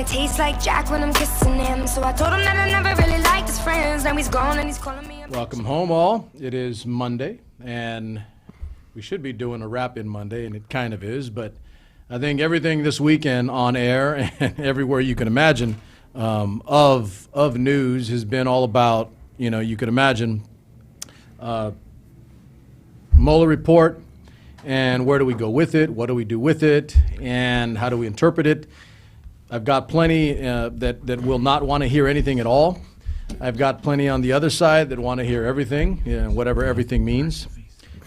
tastes like Jack when I'm kissing him. So I told him that I never really liked his friends. Now he's gone and he's calling me. Welcome home, all. It is Monday, and we should be doing a wrap-in Monday, and it kind of is, but I think everything this weekend on air and everywhere you can imagine of news has been all about, you can imagine Mueller report, and where do we go with it, what do we do with it, and how do we interpret it. I've got plenty that will not want to hear anything at all. I've got plenty on the other side that want to hear everything, whatever everything means.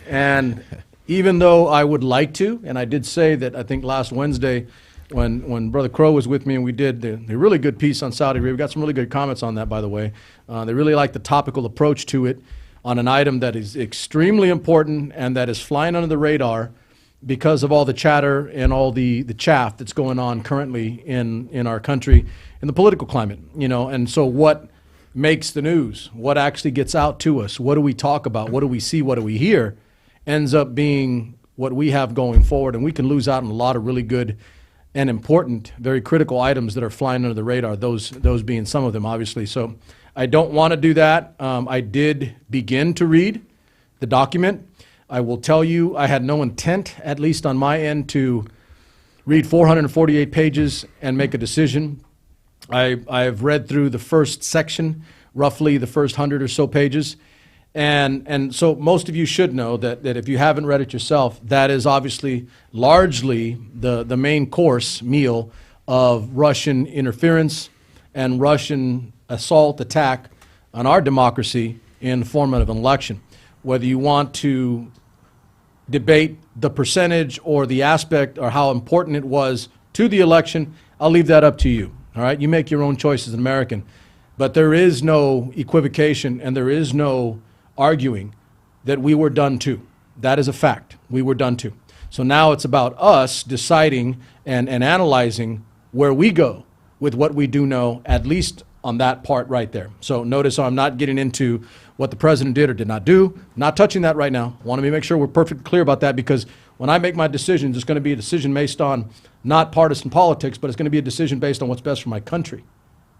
And even though I would like to, and I did say that I think last Wednesday when Brother Crow was with me and we did the really good piece on Saudi Arabia, we got some really good comments on that, by the way. They really like the topical approach to it on an item that is extremely important and that is flying under the radar because of all the chatter and all the chaff that's going on currently in our country, in the political climate, and so what makes the news, what actually gets out to us, what do we talk about, what do we see, what do we hear, ends up being what we have going forward, and we can lose out on a lot of really good and important, very critical items that are flying under the radar, those being some of them, obviously. So I don't want to do that. I did begin to read the document. I will tell you, I had no intent, at least on my end, to read 448 pages and make a decision. I've read through the first section, roughly the first 100 or so pages. And so most of you should know that if you haven't read it yourself, that is obviously largely the main course meal of Russian interference and Russian assault attack on our democracy in the format of an election. Whether you want to debate the percentage or the aspect or how important it was to the election, I'll leave that up to you. All right, you make your own choice as an American. But there is no equivocation and there is no arguing that we were done to. That is a fact. We were done to. So now it's about us deciding and analyzing where we go with what we do know, at least on that part right there. So notice I'm not getting into what the president did or did not do. Not touching that right now. I want to make sure we're perfectly clear about that, because when I make my decisions, it's going to be a decision based on not partisan politics, but it's going to be a decision based on what's best for my country.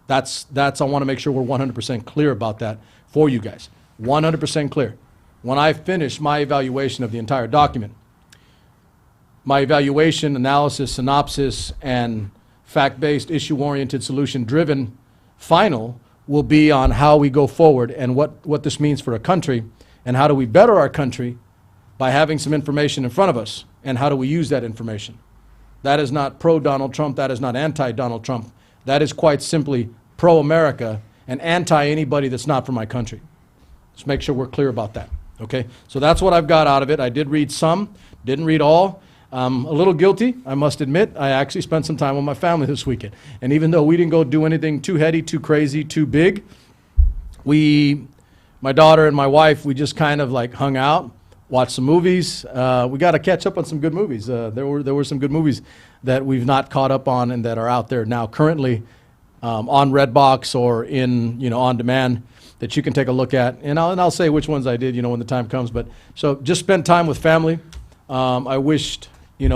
That's I want to make sure we're 100% clear about that for you guys. 100% clear. When I finish my evaluation of the entire document, my evaluation, analysis, synopsis, and fact-based, issue-oriented, solution-driven final will be on how we go forward and what this means for a country, and how do we better our country by having some information in front of us, and how do we use that information. That is not pro-Donald Trump, that is not anti-Donald Trump. That is quite simply pro-America and anti-anybody that's not from my country. Let's make sure we're clear about that, okay? So that's what I've got out of it. I did read some, didn't read all. A little guilty, I must admit. I actually spent some time with my family this weekend. And even though we didn't go do anything too heady, too crazy, too big, my daughter and my wife, we just kind of like hung out, watched some movies. We got to catch up on some good movies. There were some good movies that we've not caught up on and that are out there now currently on Redbox or in, on demand that you can take a look at. And I'll say which ones I did, when the time comes. But so just spend time with family. I wished,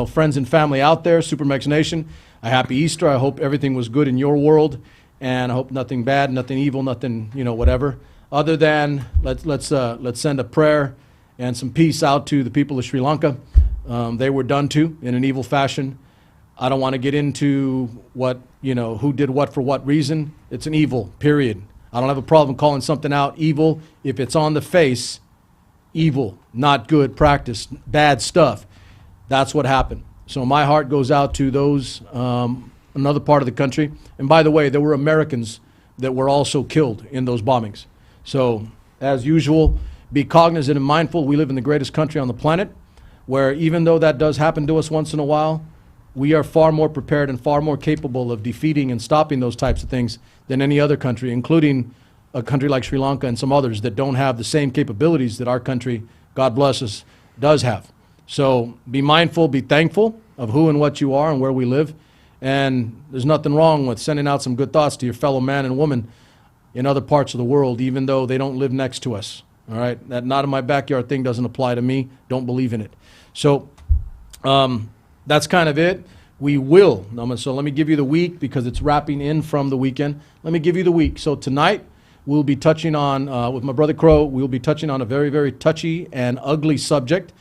friends and family out there, SuperMex Nation, a happy Easter. I hope everything was good in your world, and I hope nothing bad, nothing evil, nothing, whatever. Other than let's send a prayer and some peace out to the people of Sri Lanka. They were done to in an evil fashion. I don't want to get into what, who did what for what reason. It's an evil, period. I don't have a problem calling something out evil if it's on the face. Evil, not good practice, bad stuff. That's what happened. So my heart goes out to those, another part of the country. And by the way, there were Americans that were also killed in those bombings. So as usual, be cognizant and mindful. We live in the greatest country on the planet, where even though that does happen to us once in a while, we are far more prepared and far more capable of defeating and stopping those types of things than any other country, including a country like Sri Lanka and some others that don't have the same capabilities that our country, God bless us, does have. So be mindful, be thankful of who and what you are and where we live. And there's nothing wrong with sending out some good thoughts to your fellow man and woman in other parts of the world, even though they don't live next to us. All right? That not in my backyard thing doesn't apply to me. Don't believe in it. So that's kind of it. We will. So let me give you the week because it's wrapping in from the weekend. Let me give you the week. So tonight we'll be touching on, with my brother Crow, we'll be touching on a very, very touchy and ugly subject.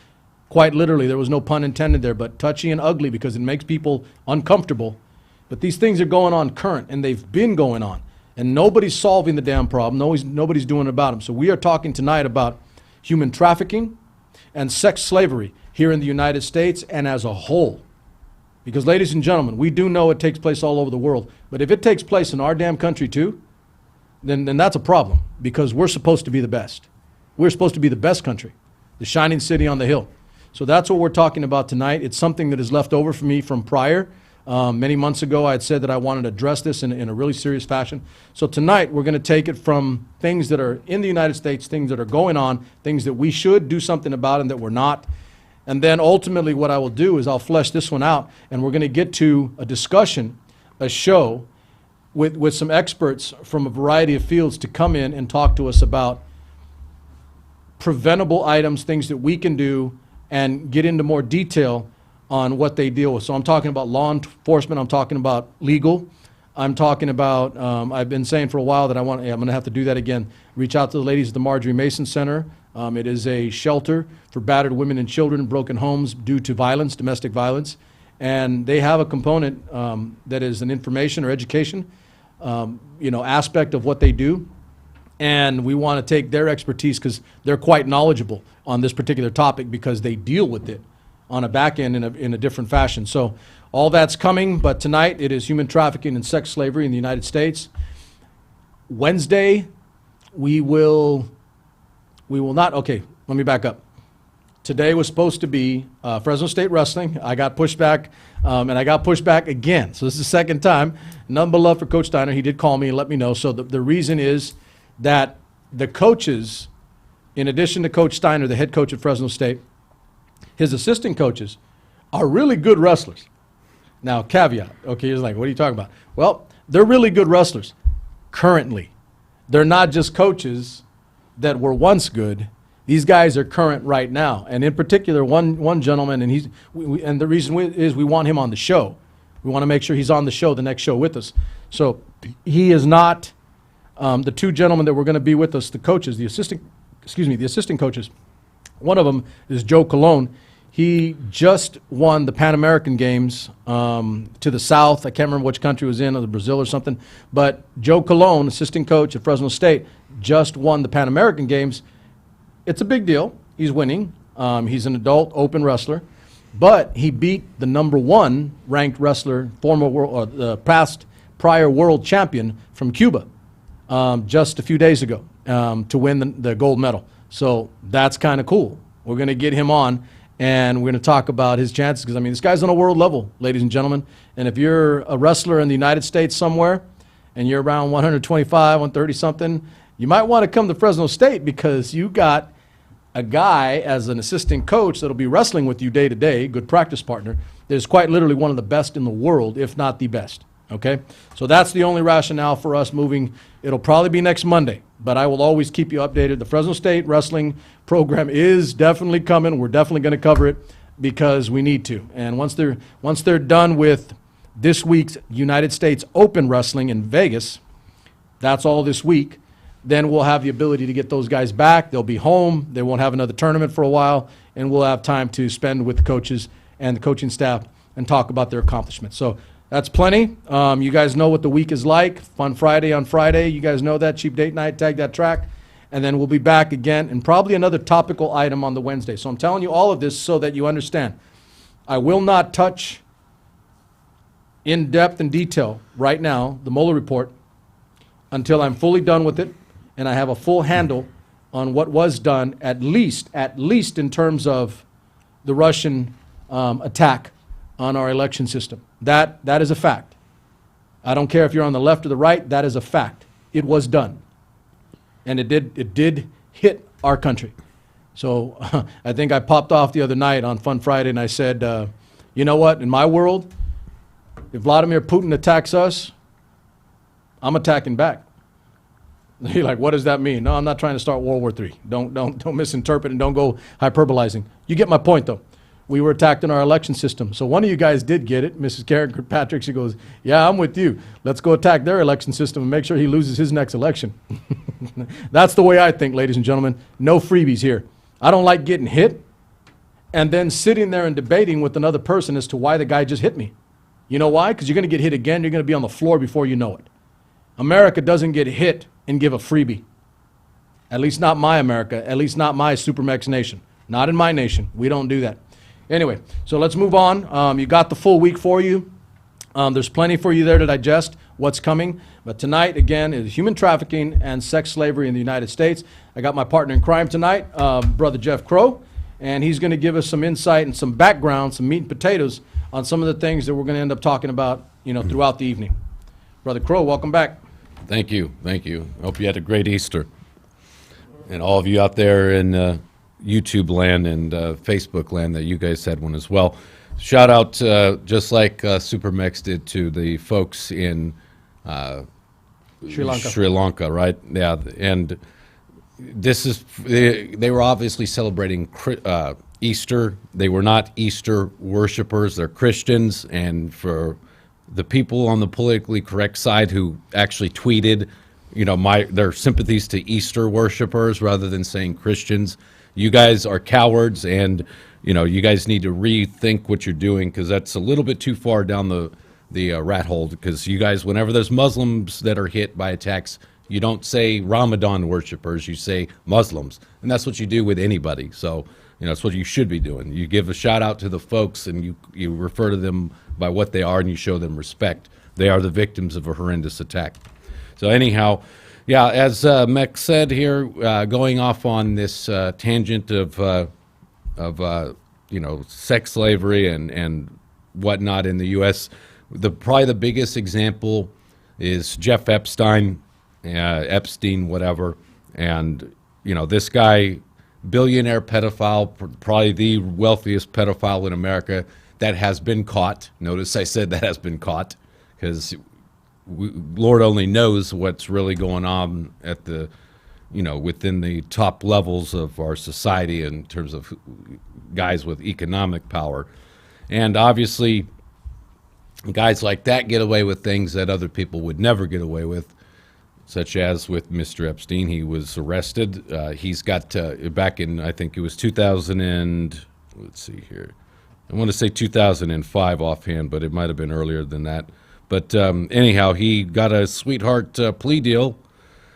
Quite literally, there was no pun intended there, but touchy and ugly because it makes people uncomfortable. But these things are going on current, and they've been going on. And nobody's solving the damn problem. Nobody's doing about them. So we are talking tonight about human trafficking and sex slavery here in the United States and as a whole. Because, ladies and gentlemen, we do know it takes place all over the world. But if it takes place in our damn country too, then that's a problem. Because we're supposed to be the best. We're supposed to be the best country, the shining city on the hill. So that's what we're talking about tonight. It's something that is left over for me from prior. Many months ago, I had said that I wanted to address this in a really serious fashion. So tonight, we're going to take it from things that are in the United States, things that are going on, things that we should do something about and that we're not. And then ultimately what I will do is I'll flesh this one out, and we're going to get to a discussion, a show, with some experts from a variety of fields to come in and talk to us about preventable items, things that we can do, and get into more detail on what they deal with. So I'm talking about law enforcement, I'm talking about legal, I'm talking about, I've been saying for a while that I'm going to have to do that again. Reach out to the ladies at the Marjorie Mason Center. It is a shelter for battered women and children in broken homes due to violence, domestic violence. And they have a component that is an information or education aspect of what they do. And we want to take their expertise because they're quite knowledgeable on this particular topic because they deal with it on a back end in a different fashion. So all that's coming, but tonight it is human trafficking and sex slavery in the United States. Wednesday, we will not, okay, let me back up. Today was supposed to be Fresno State Wrestling. I got pushed back, and I got pushed back again. So this is the second time. None but love for Coach Steiner. He did call me and let me know. So the reason is that the coaches, in addition to Coach Steiner, the head coach at Fresno State, his assistant coaches are really good wrestlers. Now, caveat. Okay, he's like, what are you talking about? Well, they're really good wrestlers currently. They're not just coaches that were once good. These guys are current right now. And in particular, one gentleman, and the reason is we want him on the show. We want to make sure he's on the show, the next show with us. So he is not the two gentlemen that were going to be with us, the coaches, the assistant coaches. One of them is Joe Colon. He just won the Pan American Games to the south. I can't remember which country it was in, or Brazil or something. But Joe Colon, assistant coach at Fresno State, just won the Pan American Games. It's a big deal. He's winning. He's an adult open wrestler. But he beat the number one ranked wrestler, prior world champion from Cuba just a few days ago to win the gold medal. So that's kind of cool. We're going to get him on, and we're going to talk about his chances because, I mean, this guy's on a world level, ladies and gentlemen. And if you're a wrestler in the United States somewhere and you're around 125, 130-something, you might want to come to Fresno State because you got a guy as an assistant coach that'll be wrestling with you day to day, good practice partner, that is quite literally one of the best in the world, if not the best. Okay? So that's the only rationale for us moving. It'll probably be next Monday, but I will always keep you updated. The Fresno State wrestling program is definitely coming. We're definitely going to cover it because we need to. And once they're done with this week's United States Open Wrestling in Vegas, that's all this week, then we'll have the ability to get those guys back. They'll be home. They won't have another tournament for a while, and we'll have time to spend with the coaches and the coaching staff and talk about their accomplishments. So that's plenty. You guys know what the week is like. Fun Friday on Friday. You guys know that. Cheap date night, tag that track. And then we'll be back again and probably another topical item on the Wednesday. So I'm telling you all of this so that you understand. I will not touch in depth and detail right now the Mueller report until I'm fully done with it and I have a full handle on what was done, at least in terms of the Russian attack on our election system. That is a fact. I don't care if you're on the left or the right, that is a fact. It was done. And it did hit our country. So I think I popped off the other night on Fun Friday and I said, you know what, in my world, if Vladimir Putin attacks us, I'm attacking back. You're like, what does that mean? No, I'm not trying to start World War III. Don't misinterpret and don't go hyperbolizing. You get my point, though. we were attacked in our election system. So one of you guys did get it, Mrs. Karen Kirkpatrick. She goes, yeah, I'm with you. Let's go attack their election system and make sure he loses his next election. That's the way I think, ladies and gentlemen. No freebies here. I don't like getting hit and then sitting there and debating with another person as to why the guy just hit me. You know why? Because you're going to get hit again. You're going to be on the floor before you know it. America doesn't get hit and give a freebie. At least not my America. At least not my SuperMex Nation. Not in my nation. We don't do that. Anyway, so let's move on. You got the full week for you. There's plenty for you there to digest what's coming. But tonight, again, is human trafficking and sex slavery in the United States. I got my partner in crime tonight, Brother Jeff Crow, and he's going to give us some insight and some background, some meat and potatoes on some of the things that we're going to end up talking about, throughout the evening. Brother Crow, welcome back. Thank you. Thank you. I hope you had a great Easter. And all of you out there in YouTube land and Facebook land, that you guys had one as well. Shout out, just like SuperMex did, to the folks in Sri Lanka, right? Yeah, and this is, they were obviously celebrating Easter. They were not Easter worshipers. They're Christians, and for the people on the politically correct side who actually tweeted, their sympathies to Easter worshipers rather than saying Christians, you guys are cowards, and you guys need to rethink what you're doing, because that's a little bit too far down the rat hole. Because you guys, whenever there's Muslims that are hit by attacks, you don't say Ramadan worshipers, you say Muslims, and that's what you do with anybody. So that's what you should be doing. You give a shout out to the folks, and you refer to them by what they are, and you show them respect. They are the victims of a horrendous attack. So anyhow, yeah, as Mex said here, going off on this tangent of sex slavery and whatnot in the U.S., probably the biggest example is Jeff Epstein, whatever, and this guy, billionaire pedophile, probably the wealthiest pedophile in America that has been caught. Notice I said that has been caught, because Lord only knows what's really going on at the, within the top levels of our society in terms of guys with economic power. And obviously, guys like that get away with things that other people would never get away with, such as with Mr. Epstein. He was arrested. He's got, back in, I think it was 2000 and, let's see here, I want to say 2005 offhand, but it might have been earlier than that. But anyhow, he got a sweetheart plea deal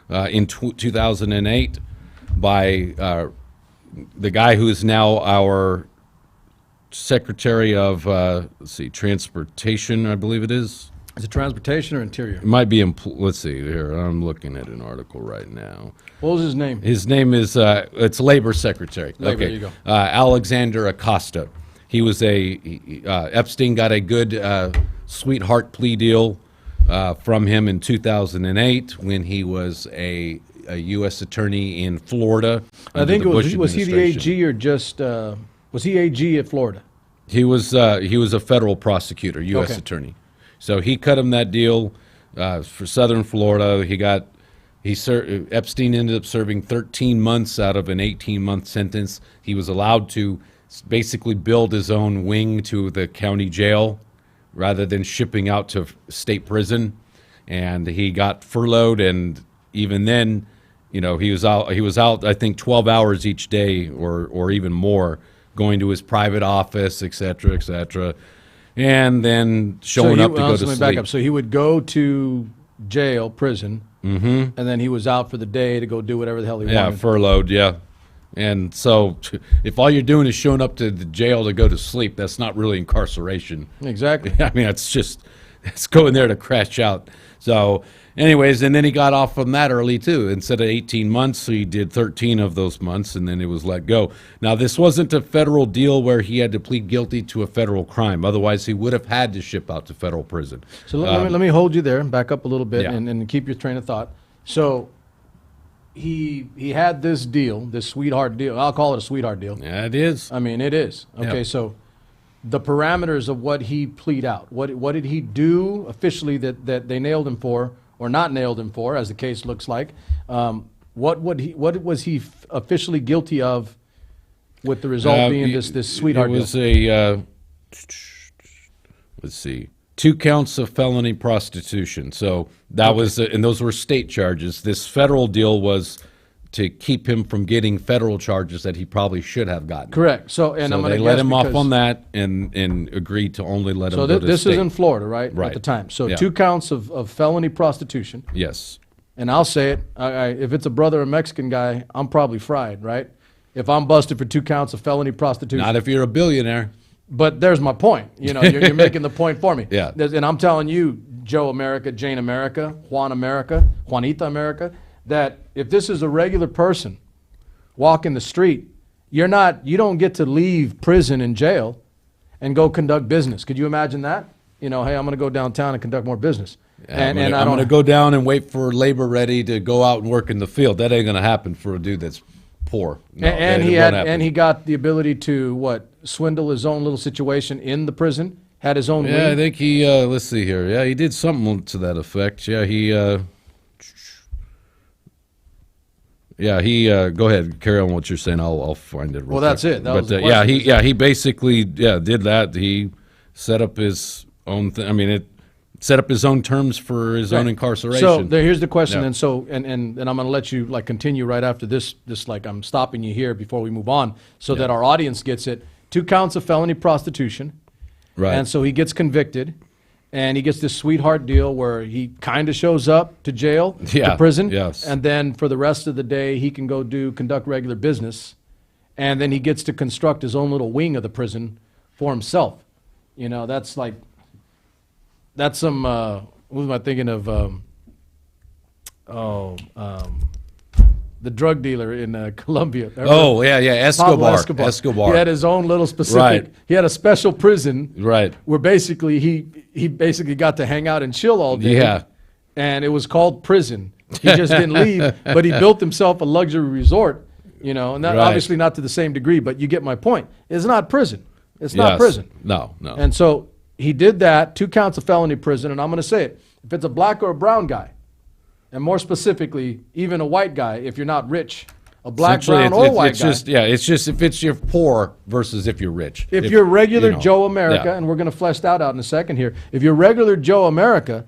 in 2008 by the guy who is now our Secretary of, Transportation, I believe it is. Is it transportation or interior? It might be, let's see, here, I'm looking at an article right now. What was his name? His name is, it's Labor Secretary. Labor, okay. there you go. Alexander Acosta. He was Epstein got a good sweetheart plea deal from him in 2008 when he was a U.S. attorney in Florida. I think it was he the AG or just, was he AG at Florida? He was a federal prosecutor, U.S. attorney. So he cut him that deal for Southern Florida. Epstein ended up serving 13 months out of an 18-month sentence. He was allowed to basically build his own wing to the county jail rather than shipping out to state prison. And he got furloughed, and even then, he was out, I think, 12 hours each day or even more, going to his private office, et cetera, and then showing up to go to sleep. Back up. So he would go to jail, prison, and then he was out for the day to go do whatever the hell he wanted. Yeah, furloughed, yeah. And so if all you're doing is showing up to the jail to go to sleep, that's not really incarceration. Exactly. I mean, it's going there to crash out. So anyways, and then he got off from that early too. Instead of 18 months, he did 13 of those months, and then it was let go. Now, this wasn't a federal deal where he had to plead guilty to a federal crime. Otherwise, he would have had to ship out to federal prison. So let me hold you there, back up a little bit, Yeah. and keep your train of thought. So he had this deal, this sweetheart deal. I'll call it a sweetheart deal. Yeah, it is. I mean, it is. Okay, Yep. so the parameters of what he plead out, what did he do officially that they nailed him for, or not nailed him for, as the case looks like? What was he officially guilty of with the result being this sweetheart It was deal? let's see, 2 counts of felony prostitution. So that was, and those were state charges. This federal deal was to keep him from getting federal charges that he probably should have gotten. Correct. So, and I'm So going to they let him off on that and agreed to only let him So go to this state. is in Florida, right? Right. At the time. So Yeah. 2 counts of felony prostitution. Yes. And I'll say it, if it's a brother or Mexican guy, I'm probably fried, right? If I'm busted for 2 counts of felony prostitution. Not if you're a billionaire. But there's my point. You know, you're making the point for me. Yeah. And I'm telling you, Joe America, Jane America, Juan America, Juanita America, that if this is a regular person walking the street, you don't get to leave prison and jail and go conduct business. Could you imagine that? You know, hey, I'm going to go downtown and conduct more business. I'm going to go down and wait for labor ready to go out and work in the field. That ain't going to happen for a dude that's poor. No, and that he got the ability to swindle his own little situation in the prison. Had his own. Yeah, wing. I think he. Let's see here. Yeah, he did something to that effect. Yeah, he. Yeah, he. Go ahead, carry on what you're saying. I'll find it. Well, that's it. That was the yeah, question. he basically did that. He set up his own. I mean, it set up his own terms for his own incarceration. So here's the question. Yeah. And so and I'm going to let you continue right after this. I'm stopping you here before we move on, so that our audience gets it. 2 counts of felony prostitution. Right. And so he gets convicted, and he gets this sweetheart deal where he kind of shows up to jail, to prison, yes. and then for the rest of the day he can go conduct regular business, and then he gets to construct his own little wing of the prison for himself. You know, that's some. What am I thinking of? The drug dealer in Colombia. Oh yeah, Pablo Escobar. He had his own little specific. Right. He had a special prison. Right. Where basically he basically got to hang out and chill all day. Yeah. And it was called prison. He just didn't leave, but he built himself a luxury resort. You know, and that Right. obviously not to the same degree, but you get my point. It's not prison. It's not Yes. prison. No. And so he did that, 2 counts of felony prison, and I'm going to say it. If it's a black or a brown guy, and more specifically, even a white guy, if you're not rich, a black, Essentially, brown, or white it's guy. it's just if it's you're poor versus if you're rich. If you're regular you know, Joe America, yeah. and we're going to flesh that out in a second here, if you're regular Joe America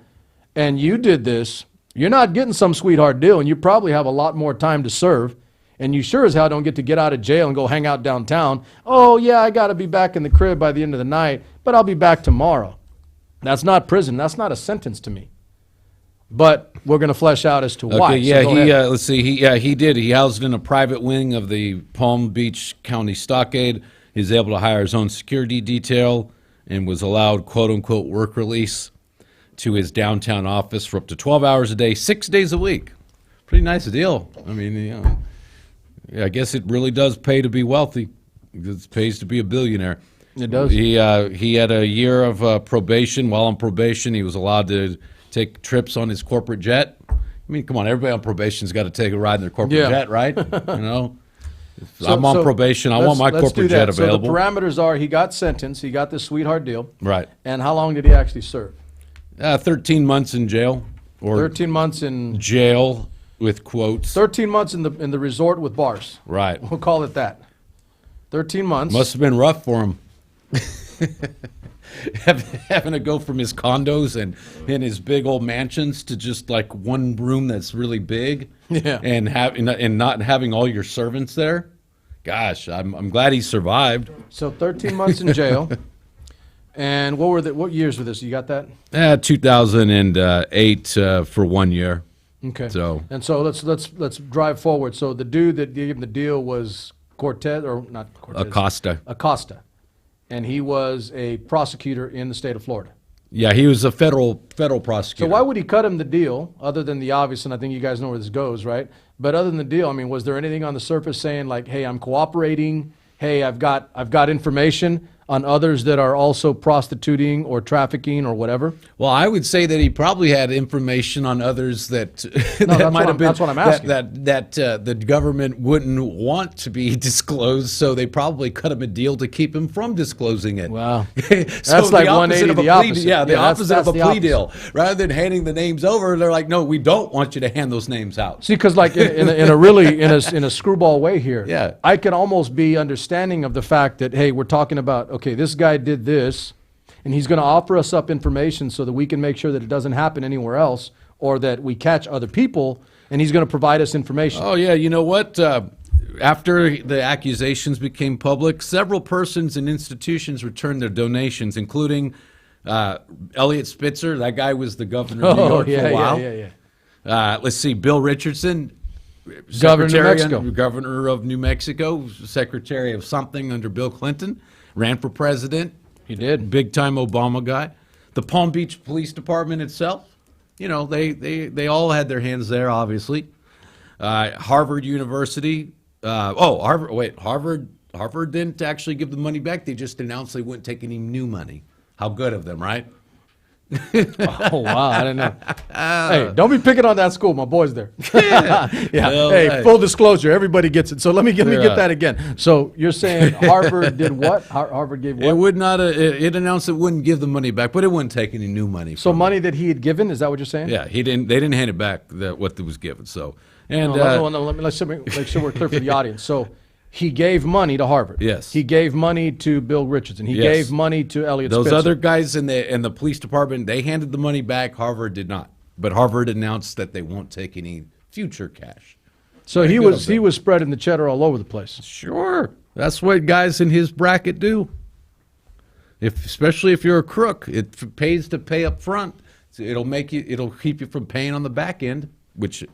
and you did this, you're not getting some sweetheart deal, and you probably have a lot more time to serve, and you sure as hell don't get to get out of jail and go hang out downtown. Oh, yeah, I got to be back in the crib by the end of the night, but I'll be back tomorrow. That's not prison. That's not a sentence to me. But we're going to flesh out as to why. Okay, yeah, So go ahead. let's see. He did. He housed in a private wing of the Palm Beach County Stockade. He was able to hire his own security detail and was allowed quote unquote work release to his downtown office for up to 12 hours a day, 6 days a week. Pretty nice deal. I mean, yeah, I guess it really does pay to be wealthy. It pays to be a billionaire. It does. He had a year of probation. While on probation, he was allowed to take trips on his corporate jet. I mean, come on, everybody on probation's got to take a ride in their corporate jet, right? You know, I'm on probation. I want my corporate jet available. So the parameters are: he got sentenced, he got this sweetheart deal, Right. And how long did he actually serve? 13 months in jail, or 13 months in jail with quotes. 13 months in the resort with bars. Right. We'll call it that. 13 months. Must have been rough for him. Having to go from his condos and his big old mansions to just like one room that's really big, Yeah. and not having all your servants there. Gosh, I'm glad he survived. So 13 months in jail. And what years were this? You got that? 2008 for 1 year. Okay. So let's drive forward. So the dude that gave him the deal was Cortez, or not Cortez? Acosta. And he was a prosecutor in the state of Florida. Yeah, he was a federal prosecutor. So why would he cut him the deal, other than the obvious, and I think you guys know where this goes, right? But other than the deal, I mean, was there anything on the surface saying like, hey, I'm cooperating, hey, I've got information, on others that are also prostituting or trafficking or whatever? Well, I would say that he probably had information on others that, that's what I'm asking. that the government wouldn't want to be disclosed, so they probably cut him a deal to keep him from disclosing it. Wow. So That's like 180 the opposite. Yeah, the opposite that's of a the plea opposite. deal. Rather than handing the names over, they're like, no, we don't want you to hand those names out. See, because like in a really in a screwball way here, Yeah. I can almost be understanding of the fact that, hey, we're talking about, okay, this guy did this, and he's going to offer us up information so that we can make sure that it doesn't happen anywhere else, or that we catch other people, and he's going to provide us information. Oh, yeah, you know what? After the accusations became public, several persons and institutions returned their donations, including Elliot Spitzer. That guy was the governor of New York for a while. Let's see, Bill Richardson, governor of New Mexico, secretary of something under Bill Clinton, ran for president. He did. Big-time Obama guy. The Palm Beach Police Department itself, you know, they all had their hands there, obviously. Harvard University. Harvard didn't actually give the money back. They just announced they wouldn't take any new money. How good of them, right? Oh, wow, I didn't know. Hey, don't be picking on that school. My boy's there. Yeah. Well, hey, full disclosure, everybody gets it. So let me get that again. So you're saying Harvard did what? Harvard gave what? It would not. It announced it wouldn't give the money back, but it wouldn't take any new money. So money that he had given, is that what you're saying? Yeah, he didn't. They didn't hand it back. What was given. So and let's make sure we're clear for the audience. So he gave money to Harvard. Yes. He gave money to Bill Richardson. He gave money to Elliot Spitzer. Those other guys in the police department, they handed the money back. Harvard did not. But Harvard announced that they won't take any future cash. So he was spreading the cheddar all over the place. Sure. That's what guys in his bracket do. Especially if you're a crook, it pays to pay up front. So it'll keep you from paying on the back end, which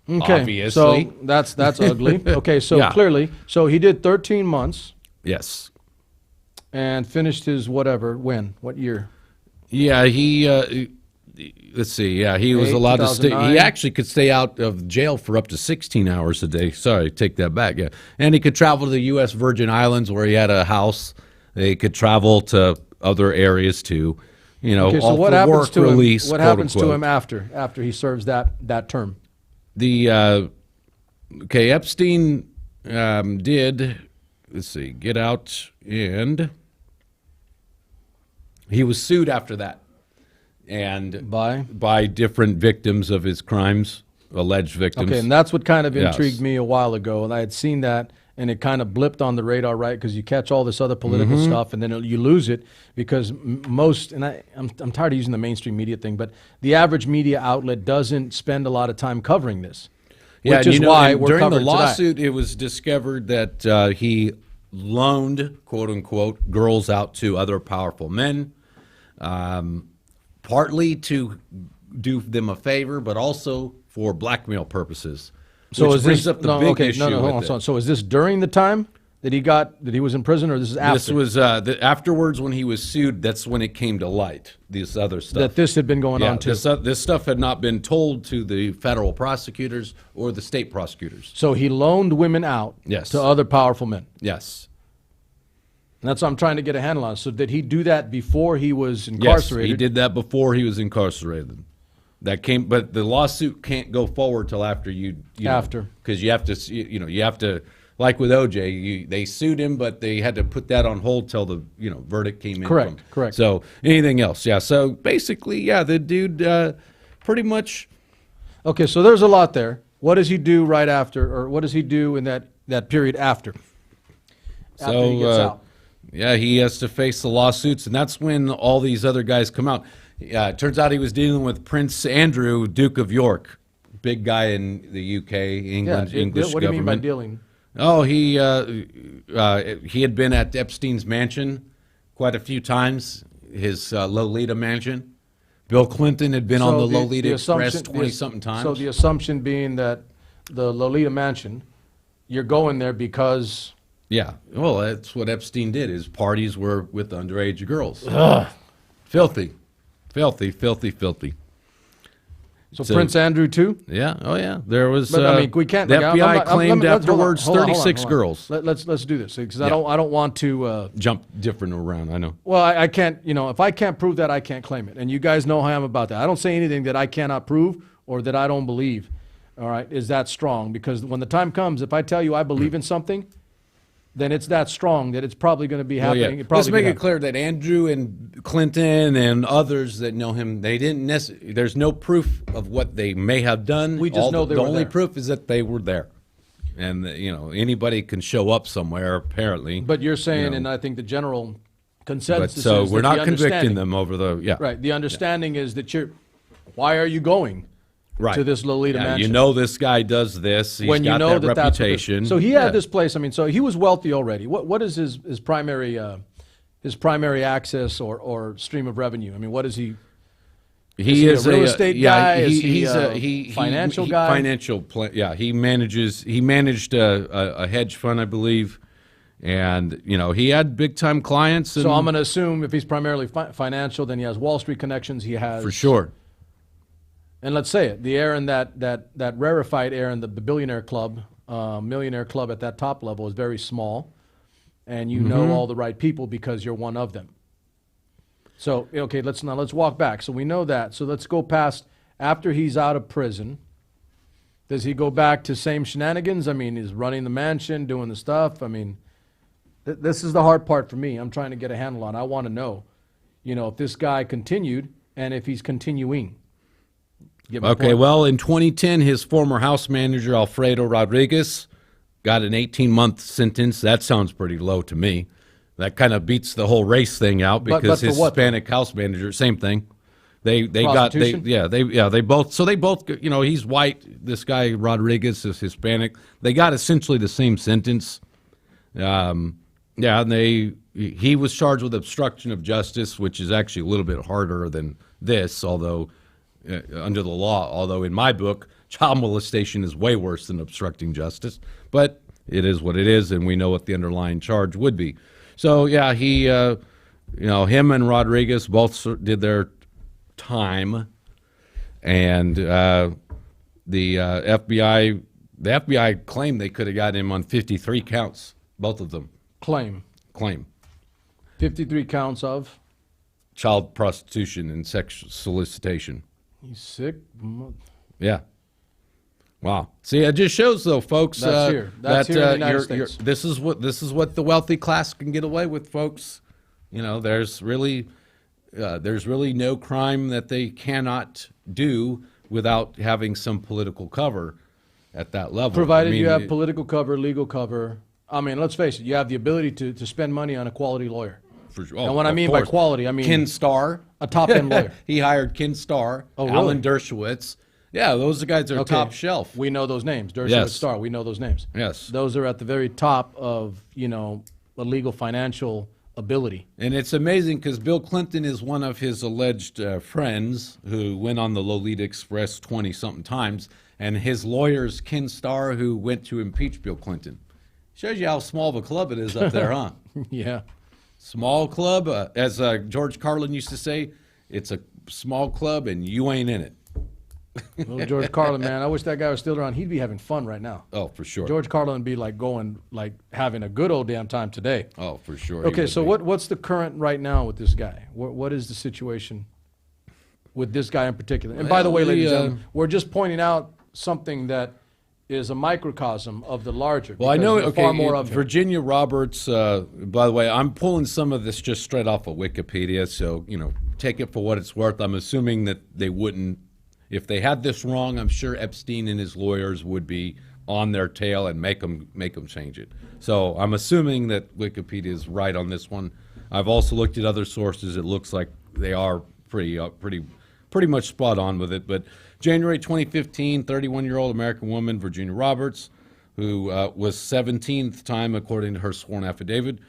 obviously. So that's ugly. Okay, so clearly, so he did 13 months. Yes. And finished his whatever, when? What year? Yeah, let's see. Yeah, he was allowed to stay. He actually could stay out of jail for up to 16 hours a day. Sorry, take that back. Yeah. And he could travel to the U.S. Virgin Islands where he had a house. They could travel to other areas too. You know, okay, so what happens to him? What happens to him after he serves that term? Epstein did, let's see, get out, and he was sued after that, and by different victims of his crimes, alleged victims. Okay, and that's what kind of intrigued me a while ago, and I had seen that, and it kind of blipped on the radar, right? Because you catch all this other political stuff, and then you lose it because I'm tired of using the mainstream media thing, but the average media outlet doesn't spend a lot of time covering this. Yeah, which is why we're during the covering lawsuit, today. it was discovered that he loaned, quote unquote, girls out to other powerful men, partly to do them a favor, but also for blackmail purposes. So which is brings this up the big issue? Hold on. So is this during the time that he was in prison, or this is after? This was afterwards when he was sued. That's when it came to light. This other stuff that this had been going on too. This stuff had not been told to the federal prosecutors or the state prosecutors. So he loaned women out to other powerful men. Yes. And that's what I'm trying to get a handle on. So did he do that before he was incarcerated? Yes, he did that before he was incarcerated. But the lawsuit can't go forward till after because you have to. Like with OJ, they sued him, but they had to put that on hold till the verdict came in. Correct. So anything else, yeah. So basically, the dude pretty much. Okay, so there's a lot there. What does he do right after, or what does he do in that period after? After he gets out. Yeah, he has to face the lawsuits, and that's when all these other guys come out. It turns out he was dealing with Prince Andrew, Duke of York, big guy in the UK, English government. What do you mean by dealing? Oh, he had been at Epstein's mansion quite a few times, his Lolita mansion. Bill Clinton had been on the Lolita Express 20-something times. So the assumption being that the Lolita mansion, you're going there because... Yeah, well, that's what Epstein did. His parties were with underage girls. Ugh. Filthy. So Prince Andrew too? Yeah. Oh yeah. There was. But I mean, we can't. The like, I'm FBI not- claimed let's- hold on, afterwards hold on, 36 hold on. girls. Let's do this because Yeah. I don't want to. Jump different around. I know. Well, I can't. If I can't prove that, I can't claim it. And you guys know how I am about that. I don't say anything that I cannot prove or that I don't believe. All right, is that strong? Because when the time comes, if I tell you I believe in something, then it's that strong that it's probably going to be Well, happening. yeah. It probably Let's make could it clear that Andrew and Clinton and others that know him, they didn't necessarily. There's no proof of what they may have done. We just know they the were only there. proof is that they were there, and anybody can show up somewhere apparently. But you're saying, know. and I think the general But consensus so is we're that not the convicting understanding- them over the Right. The understanding is that why are you going right to this Lolita Yeah, mansion? you know this guy does this. He's when you got know that that's what reputation. so he had Yeah. this place. I mean, so he was wealthy already. What is his primary access or stream of revenue? I mean, what is he? He is he a real estate guy? Is he he's a financial guy? He managed a hedge fund, I believe, and he had big time clients. And So I'm going to assume if he's primarily financial, then he has Wall Street connections. He has for sure. And let's say it, the Aaron that rarefied Aaron, the billionaire club, millionaire club at that top level is very small, and you know all the right people because you're one of them. So okay, let's walk back. So we know that. So let's go past after he's out of prison. Does he go back to same shenanigans? I mean, he's running the mansion, doing the stuff. I mean, this is the hard part for me. I'm trying to get a handle on. I want to know, if this guy continued and if he's continuing. Get my Okay, point? well, in 2010, his former house manager, Alfredo Rodriguez, got an 18-month sentence. That sounds pretty low to me. That kind of beats the whole race thing out But because for his what, though? Hispanic house manager, same thing. They Prostitution? they both he's white. This guy Rodriguez is Hispanic. They got essentially the same sentence. And he was charged with obstruction of justice, which is actually a little bit harder than this, although under the law. Although in my book, child molestation is way worse than obstructing justice, but it is what it is, and we know what the underlying charge would be. So yeah, he, him and Rodriguez both did their time, and the FBI claimed they could have got him on 53 counts, both of them Claim. 53 counts of. child prostitution and sexual solicitation. He's sick. Yeah. Wow. See, it just shows, though, folks. That's here. That's here in the United States. This is what the wealthy class can get away with, folks. There's really no crime that they cannot do without having some political cover at that level. Provided I mean, you have political cover, legal cover. I mean, let's face it, you have the ability to spend money on a quality lawyer. And what I mean by quality, I mean Ken Starr, a top-end lawyer. He hired Ken Starr, Oh, Alan really? Dershowitz. Yeah, those guys are top shelf. We know those names. Dershowitz, Yes. Starr, we know those names. Yes. Those are at the very top of, a legal financial ability. And it's amazing because Bill Clinton is one of his alleged friends who went on the Lolita Express 20-something times, and his lawyer's Ken Starr, who went to impeach Bill Clinton. Shows you how small of a club it is up there, huh? Yeah. Small club, as George Carlin used to say, it's a small club and you ain't in it. Little George Carlin, man. I wish that guy was still around. He'd be having fun right now. Oh, for sure. George Carlin would be having a good old damn time today. Oh, for sure. he Okay, would so be. what's the current right now with this guy? What is the situation with this guy in particular? And by the way, Well, ladies and gentlemen, we're just pointing out something that is a microcosm of the larger. Well, I because know. there's Okay, far more of him. Virginia Roberts. By the way, I'm pulling some of this just straight off of Wikipedia, so take it for what it's worth. I'm assuming that they wouldn't, if they had this wrong. I'm sure Epstein and his lawyers would be on their tail and make them change it. So I'm assuming that Wikipedia is right on this one. I've also looked at other sources. It looks like they are pretty much spot on with it. But January 2015, 31-year-old American woman, Virginia Roberts, who was 17th time, according to her sworn affidavit.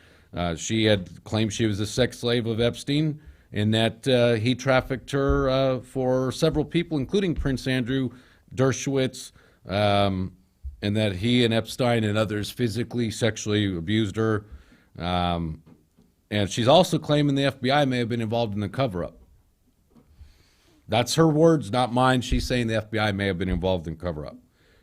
She had claimed she was a sex slave of Epstein and that he trafficked her for several people, including Prince Andrew, Dershowitz, and that he and Epstein and others physically, sexually abused her. And she's also claiming the FBI may have been involved in the cover-up. That's her words, not mine. She's saying the FBI may have been involved in cover-up.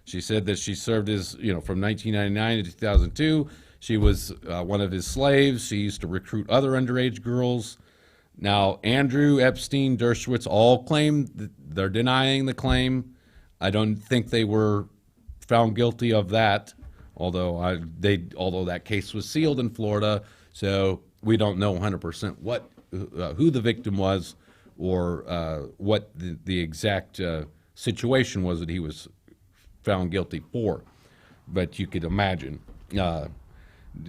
She said that she served as, from 1999 to 2002. She was one of his slaves. She used to recruit other underage girls. Now, Andrew, Epstein, Dershowitz all claim that they're denying the claim. I don't think they were found guilty of that, although that case was sealed in Florida, so we don't know 100% who the victim was or what the exact situation was that he was found guilty for. But you could imagine.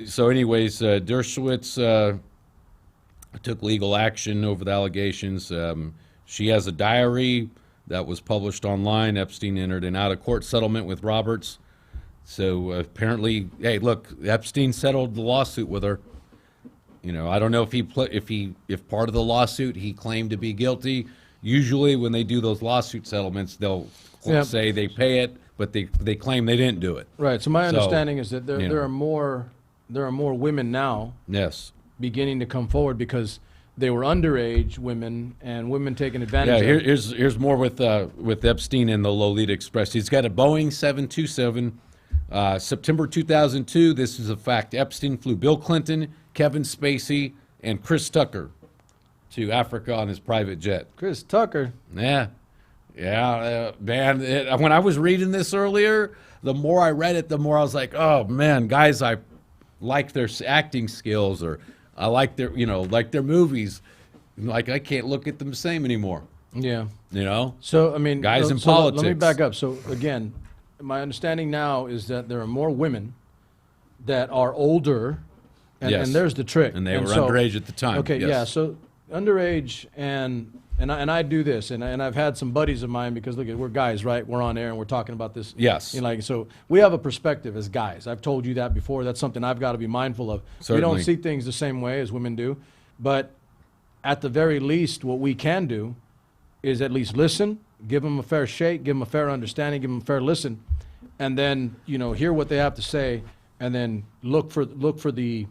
So anyways, Dershowitz took legal action over the allegations. She has a diary that was published online. Epstein entered an out-of-court settlement with Roberts. So apparently, hey, look, Epstein settled the lawsuit with her. I don't know if part of the lawsuit he claimed to be guilty. Usually, when they do those lawsuit settlements, they'll say they pay it, but they claim they didn't do it. Right. So my understanding is that there are more women now. Yes. Beginning to come forward because they were underage women and women taking advantage of it. Here's more with Epstein and the Lolita Express. He's got a Boeing 727, September 2002. This is a fact. Epstein flew Bill Clinton, Kevin Spacey, and Chris Tucker to Africa on his private jet. Chris Tucker? Yeah. Man, when I was reading this earlier, the more I read it, the more I was like, oh, man, guys, I like their acting skills, or I like their, like their movies. Like, I can't look at them the same anymore. Yeah. So, I mean, guys in politics. Let me back up. So, again, my understanding now is that there are more women that are older, and there's the trick. And they were underage at the time. Okay, yes. Yeah. So, underage, and I do this, and I've had some buddies of mine, because look, we're guys, right? We're on air and we're talking about this. Yes. So we have a perspective as guys. I've told you that before. That's something I've got to be mindful of. Certainly. We don't see things the same way as women do, but at the very least, what we can do is at least listen, give them a fair shake, give them a fair understanding, give them a fair listen, and then hear what they have to say, and then look for the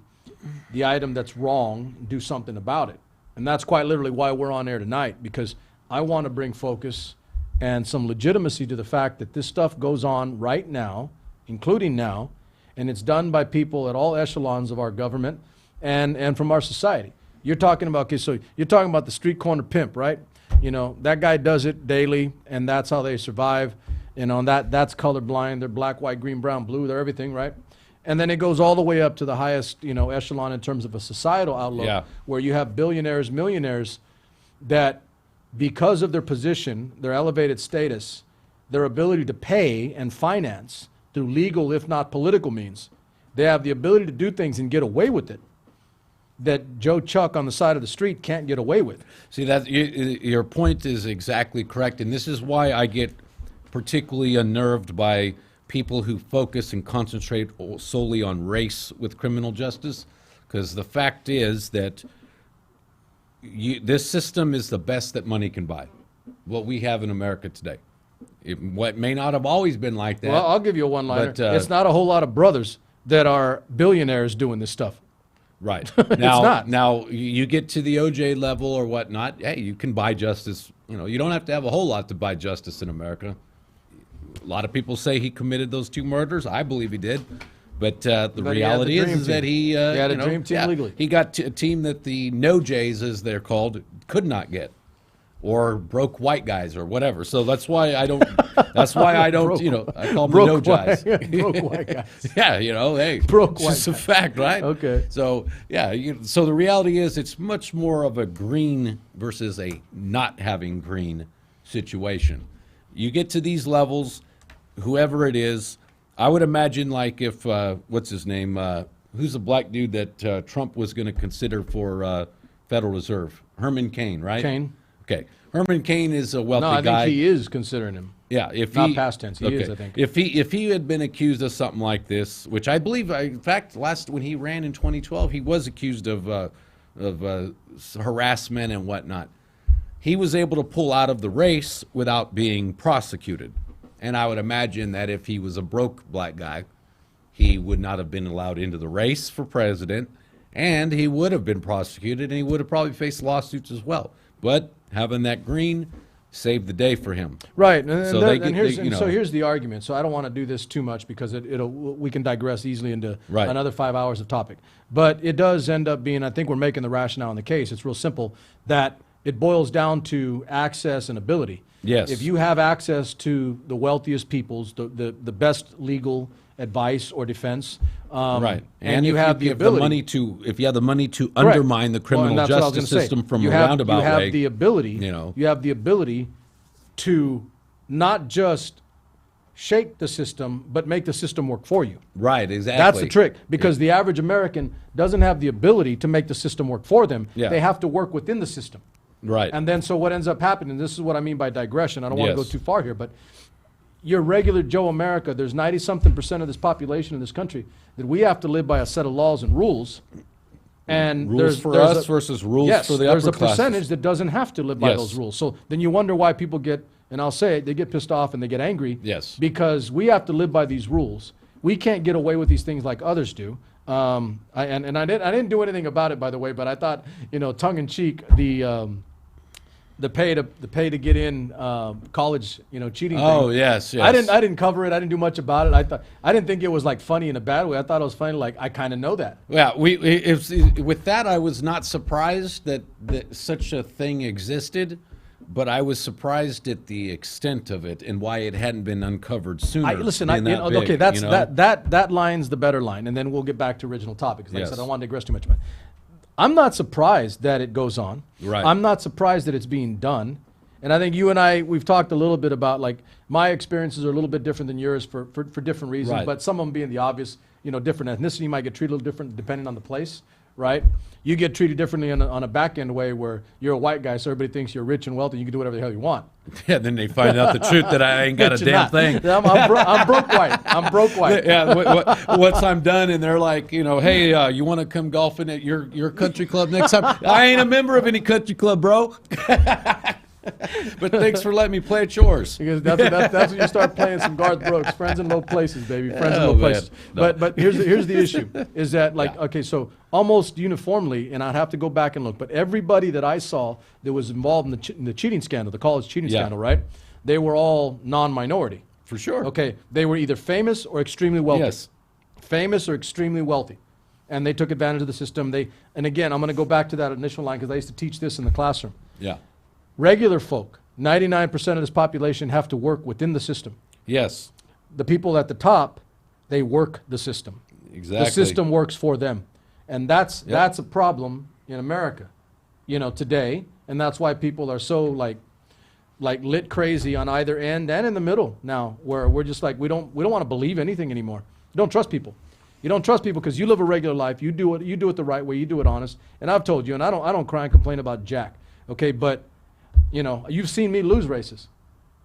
item that's wrong, and do something about it. And that's quite literally why we're on air tonight, because I want to bring focus and some legitimacy to the fact that this stuff goes on right now, including now, and it's done by people at all echelons of our government and from our society. You're talking about, so you're talking about the street corner pimp, right? That guy does it daily, and that's how they survive. That's colorblind. They're black, white, green, brown, blue. They're everything, right? And then it goes all the way up to the highest, echelon in terms of a societal outlook, where you have billionaires, millionaires that, because of their position, their elevated status, their ability to pay and finance through legal, if not political means, they have the ability to do things and get away with it that Joe Chuck on the side of the street can't get away with. See, your point is exactly correct, and this is why I get particularly unnerved by people who focus and concentrate solely on race with criminal justice, because the fact is that this system is the best that money can buy, what we have in America today. What may not have always been like that. Well, I'll give you a one-liner. It's not a whole lot of brothers that are billionaires doing this stuff. Right. Now, now you get to the OJ level or whatnot, hey, you can buy justice. You don't have to have a whole lot to buy justice in America. A lot of people say he committed those 2 murders. I believe he did. But the reality is that he had a dream team legally. He got a team that the no Jays, as they're called, could not get, or broke white guys or whatever. So that's why I don't. That's why I don't. I call them the no Jays. Broke white guys. Yeah, hey, broke white. It's just a fact, right? Okay. So so the reality is, it's much more of a green versus a not having green situation. You get to these levels, whoever it is, I would imagine, like, if, what's his name, who's the black dude that Trump was going to consider for Federal Reserve? Herman Cain, right? Cain. Okay. Herman Cain is a wealthy guy. No, I think he is considering him. Yeah, not past tense. He is, I think. If he had been accused of something like this, which I believe, in fact, when he ran in 2012, he was accused of harassment and whatnot. He was able to pull out of the race without being prosecuted. And I would imagine that if he was a broke black guy, he would not have been allowed into the race for president, and he would have been prosecuted, and he would have probably faced lawsuits as well. But having that green saved the day for him. Right, and, So so here's the argument. So I don't want to do this too much because we can digress easily into another 5 hours of topic. But it does end up being, I think we're making the rationale in the case. It's real simple that it boils down to access and ability. Yes. If you have access to the wealthiest people's, the best legal advice or defense, Right, and you have the ability, if you have the money to undermine the criminal justice system from a roundabout way, you have the ability. You have the ability to not just shake the system, but make the system work for you. Right, exactly. That's the trick, because the average American doesn't have the ability to make the system work for them. Yeah. They have to work within the system. Right. And then so what ends up happening, this is what I mean by digression. I don't want to go Yes. too far here, but your regular Joe America, there's 90-something% of this population in this country that we have to live by a set of laws and rules. And rules for us versus rules for the upper there's a classes. percentage that doesn't have to live by Yes. those rules. So then you wonder why people get, and I'll say it, they get pissed off and they get angry. Yes. Because we have to live by these rules. We can't get away with these things like others do. I didn't do anything about it, by the way, but I thought, tongue in cheek, the pay to get in college, cheating. Oh, thing. yes. I didn't cover it. I didn't do much about it. I didn't think it was like funny in a bad way. I thought it was funny. Like I kind of know that. Yeah, with that, I was not surprised that such a thing existed, but I was surprised at the extent of it and why it hadn't been uncovered sooner. That line's the better line, and then we'll get back to original topics. Like I said, I don't want to digress too much. But I'm not surprised that it goes on. Right. I'm not surprised that it's being done. And I think you and we've talked a little bit about, like, my experiences are a little bit different than yours for different reasons, Right. but some of them being the obvious, different ethnicity might get treated a little different depending on the place, right? You get treated differently on a back end way where you're a white guy, so everybody thinks you're rich and wealthy, you can do whatever the hell you want. Yeah, then they find out the truth that I ain't got a damn thing. I'm broke white. I'm broke white. Yeah, once I'm done, and they're like, hey, you want to come golfing at your country club next time? I ain't a member of any country club, bro. But thanks for letting me play at yours. Because that's when you start playing some Garth Brooks, friends in low places, baby, friends in low places. No. But here's the issue, is that okay, so almost uniformly, and I'd have to go back and look, but everybody that I saw that was involved in the cheating scandal, the college cheating scandal, right? They were all non-minority. For sure. Okay, they were either famous or extremely wealthy. Yes. Famous or extremely wealthy. And they took advantage of the system. And again, I'm going to go back to that initial line because I used to teach this in the classroom. Yeah. Regular folk, 99% of this population have to work within the system. Yes. The people at the top, they work the system. Exactly. The system works for them. And that's a problem in America, today. And that's why people are so like lit crazy on either end and in the middle now, where we're just like, we don't want to believe anything anymore. You don't trust people. You don't trust people because you live a regular life. You do it the right way. You do it honest. And I've told you, and I don't cry and complain about jack. Okay, but you've seen me lose races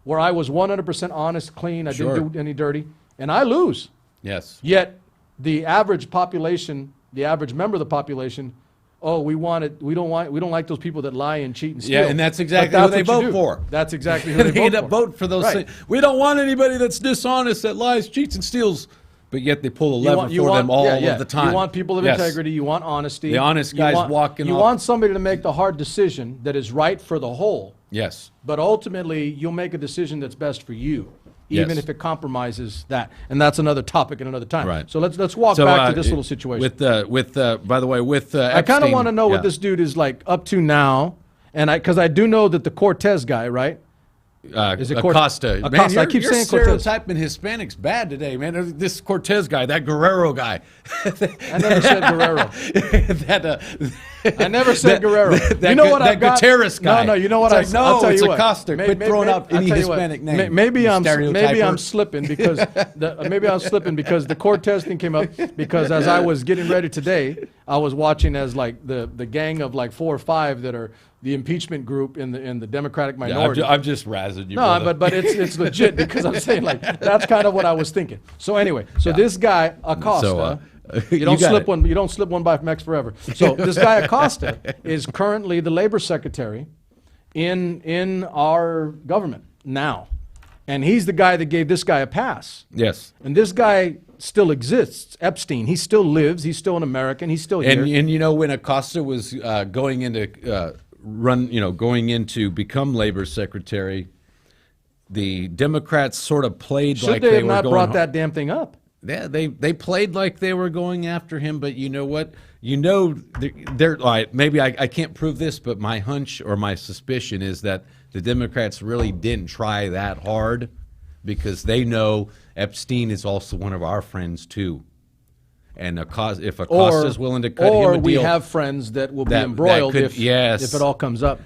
where I was 100% honest, clean. I didn't do any dirty, and I lose. Yes. Yet the average population, the average member of the population, we don't like those people that lie and cheat and steal. Yeah, and that's exactly who they vote for. That's exactly who they end up voting for those things. We don't want anybody that's dishonest, that lies, cheats, and steals. But yet they pull a lever for them all of the time. You want people of integrity. You want honesty. The honest guys walking You off. want somebody to make the hard decision that is right for the whole. Yes. But ultimately, you'll make a decision that's best for you, even Yes. if it compromises that. And that's another topic at another time. Right. So let's walk back to this little situation. By the way, with I kind of want to know what this dude is like up to now, and because I do know that the Cortez guy, right? Is it Acosta? Acosta. Man, I keep you're saying Cortez. stereotyping Hispanics bad today, man. This Cortez guy, that Guerrero guy. I never said Guerrero. I never said Guerrero. That, you know what I've got? Gutierrez guy. No, you know what? It's I'll tell it's you what. Acosta. Quit throwing out any Hispanic name. Maybe I'm slipping because the Cortez thing came up because as I was getting ready today, I was watching as like the gang of like 4 or 5 that are the impeachment group in the Democratic minority. I'm just razzing you. No, brother. but it's legit because I'm saying like that's kind of what I was thinking. So anyway, this guy Acosta, you don't slip one. You don't slip one by from X forever. So this guy Acosta is currently the labor secretary in our government now, and he's the guy that gave this guy a pass. Yes. And this guy still exists, Epstein. He still lives. He's still an American. He's still here. And when Acosta was going into going in to become labor secretary, the Democrats sort of played Should like they they have were not going. brought that damn thing up? Yeah, they played like they were going after him, but you know what? They're all right, maybe I can't prove this, but my hunch or my suspicion is that the Democrats really didn't try that hard because they know Epstein is also one of our friends too. And if Acosta is willing to cut him a deal, or we have friends that will be that embroiled could- if yes. it all comes up.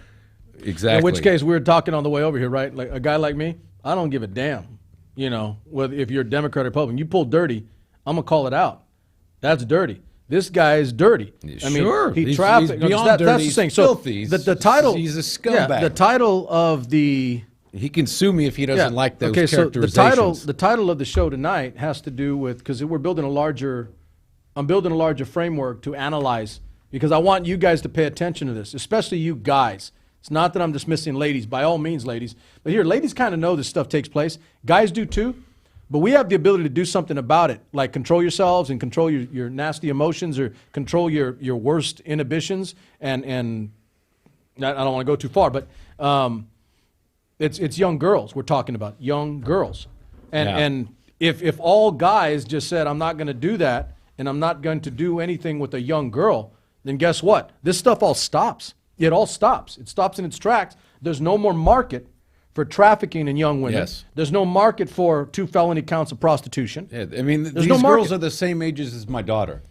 exactly. In which case, we were talking on the way over here, right? Like a guy like me, I don't give a damn. Whether if you're a Democrat or Republican, you pull dirty, I'm gonna call it out. That's dirty. This guy is dirty. Sure. He He's trafficked. beyond That's dirty. the He's thing. filthy. So the title, He's a scumbag. Yeah, the title of the He can sue me if he doesn't like those okay, so characterizations. the title of the show tonight has to do with because I'm building a larger framework to analyze because I want you guys to pay attention to this, especially you guys. It's not that I'm dismissing ladies, by all means, ladies. But here, ladies kind of know this stuff takes place. Guys do too. But we have the ability to do something about it, like control yourselves and control your nasty emotions or control your worst inhibitions. And I don't want to go too far, but it's young girls we're talking about, young girls. And if all guys just said, I'm not going to do that and I'm not going to do anything with a young girl, then guess what? This stuff all stops. It all stops. It stops in its tracks. There's no more market for trafficking in young women. Yes. There's no market for 2 felony counts of prostitution. Yeah, I mean, There's these no girls market. are the same ages as my daughter,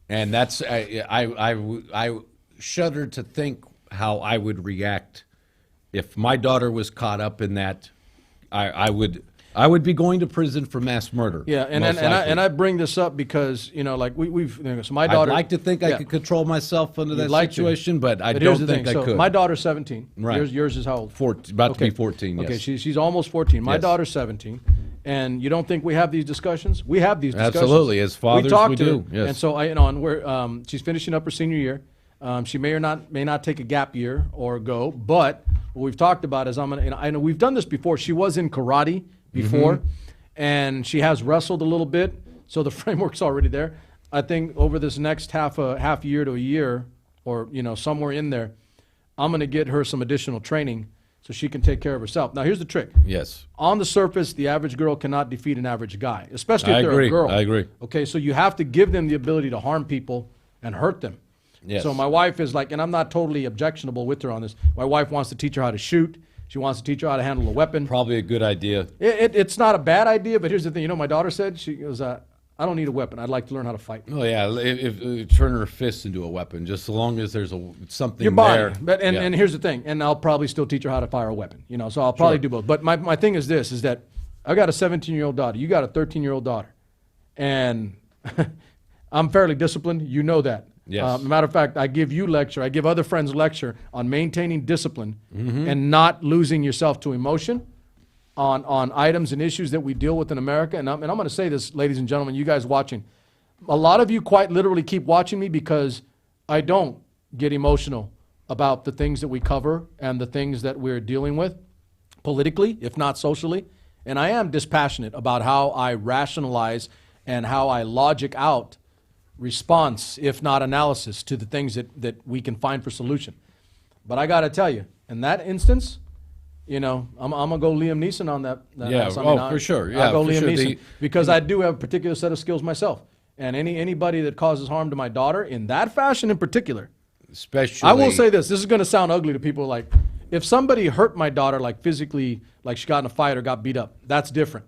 and that's I shudder to think how I would react if my daughter was caught up in that. I would be going to prison for mass murder. Yeah, and most likely. I bring this up because like we've so my daughter. I'd like to think I could control myself under that You'd like to. situation, but I But here's don't the think thing. I So could. my daughter's 17. Right. Yours is how old? About to be 14. Yes. Okay, she's almost 14. My Yes. daughter's 17. And you don't think we have these discussions? We have these discussions. Absolutely. As fathers, talk we to do. her. Yes. And so and we're she's finishing up her senior year. She may not take a gap year or go, but what we've talked about is I know we've done this before. She was in karate before, Mm-hmm. and she has wrestled a little bit, so the framework's already there. I think over this next half year to a year, or somewhere in there, I'm going to get her some additional training so she can take care of herself. Now, here's the trick. Yes. On the surface, the average girl cannot defeat an average guy, especially if I they're agree. a girl. I agree. Okay, so you have to give them the ability to harm people and hurt them. Yes. So my wife is like, and I'm not totally objectionable with her on this. My wife wants to teach her how to shoot. She wants to teach her how to handle a weapon. Probably a good idea. It's not a bad idea, but here's the thing. My daughter said, she goes, I don't need a weapon. I'd like to learn how to fight. Oh yeah, if turn her fist into a weapon, just so long as there's something Your body. there. But Yeah. and here's the thing, and I'll probably still teach her how to fire a weapon. So I'll probably Sure. do both. But my thing is this: is that I got a 17-year-old daughter. You got a 13-year-old daughter, and I'm fairly disciplined. You know that. Yes. Matter of fact, I give you lecture. I give other friends lecture on maintaining discipline Mm-hmm. and not losing yourself to emotion on items and issues that we deal with in America. And I'm going to say this, ladies and gentlemen, you guys watching. A lot of you quite literally keep watching me because I don't get emotional about the things that we cover and the things that we're dealing with politically, if not socially. And I am dispassionate about how I rationalize and how I logic out response, if not analysis, to the things that we can find for solution. But I got to tell you, in that instance, I'm going to go Liam Neeson on that. Yeah, ass. for sure. Yeah, I'll go for Liam sure. Neeson because I do have a particular set of skills myself. And anybody that causes harm to my daughter in that fashion in particular, Especially, I will say this is going to sound ugly to people. Like, if somebody hurt my daughter, like physically, like she got in a fight or got beat up, that's different.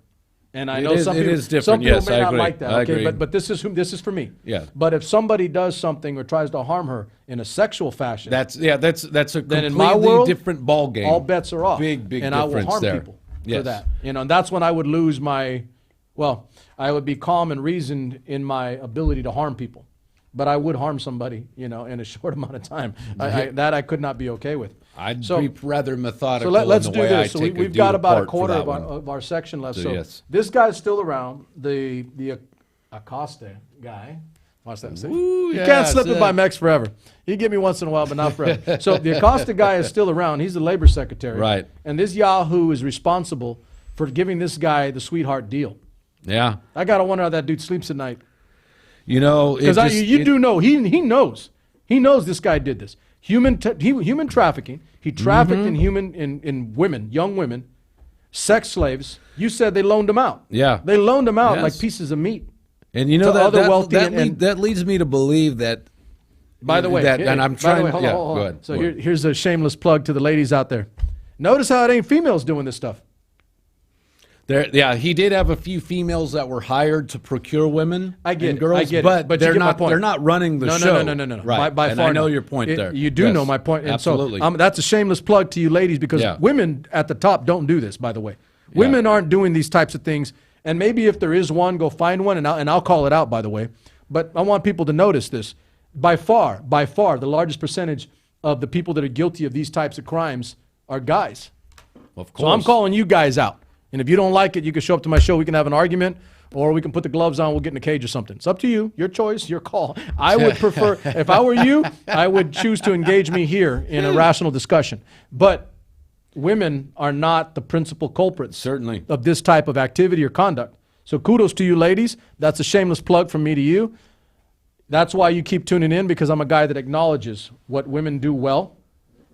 And I know some people, some people Yes, may I not agree. like that. I Okay, agree. but this is for me. Yeah. But if somebody does something or tries to harm her in a sexual fashion, that's a completely then in my world, different ball game. all bets are off. Big and difference I will harm there. people for Yes. that. And that's when I would lose my, I would be calm and reasoned in my ability to harm people. But I would harm somebody, in a short amount of time. That I could not be okay with. I'd So- be rather methodical. let's in the do way this. I So take we've dude got about a apart for quarter that of one. our section left. So, So yes. this guy's still around. The Acosta guy. Watch that. Ooh, You yeah, can't slip that's it by it. Mex forever. He give me once in a while, but not forever. So the Acosta guy is still around. He's the labor secretary. Right. And this Yahoo is responsible for giving this guy the sweetheart deal. Yeah, I gotta wonder how that dude sleeps at night. because Because you do know he knows. He knows this guy did this. human trafficking. He trafficked in women, young women, sex slaves. You said they loaned them out. Yeah. They loaned them out Yes. like pieces of meat. And you know to other wealthy that leads me to believe that. By the way, and I'm trying. hold yeah, on. go ahead. So here's a shameless plug to the ladies out there. Notice how it ain't females doing this stuff. He did have a few females that were hired to procure women and girls, I get it. but you they're get my not. point. They're not running the show. No. Right. By and far I know not. your point there. You do Yes. know my point. And absolutely. So that's a shameless plug to you ladies because women at the top don't do this, by the way. Women aren't doing these types of things. And maybe if there is one, go find one, and I'll call it out, by the way. But I want people to notice this. By far, the largest percentage of the people that are guilty of these types of crimes are guys. Of course. So I'm calling you guys out. And if you don't like it, you can show up to my show. We can have an argument, or we can put the gloves on. We'll get in a cage or something. It's up to you. Your choice, your call. I would prefer, if I were you, I would choose to engage me here in a rational discussion. But women are not the principal culprits Certainly. of this type of activity or conduct. So kudos to you ladies. That's a shameless plug from me to you. That's why you keep tuning in, because I'm a guy that acknowledges what women do well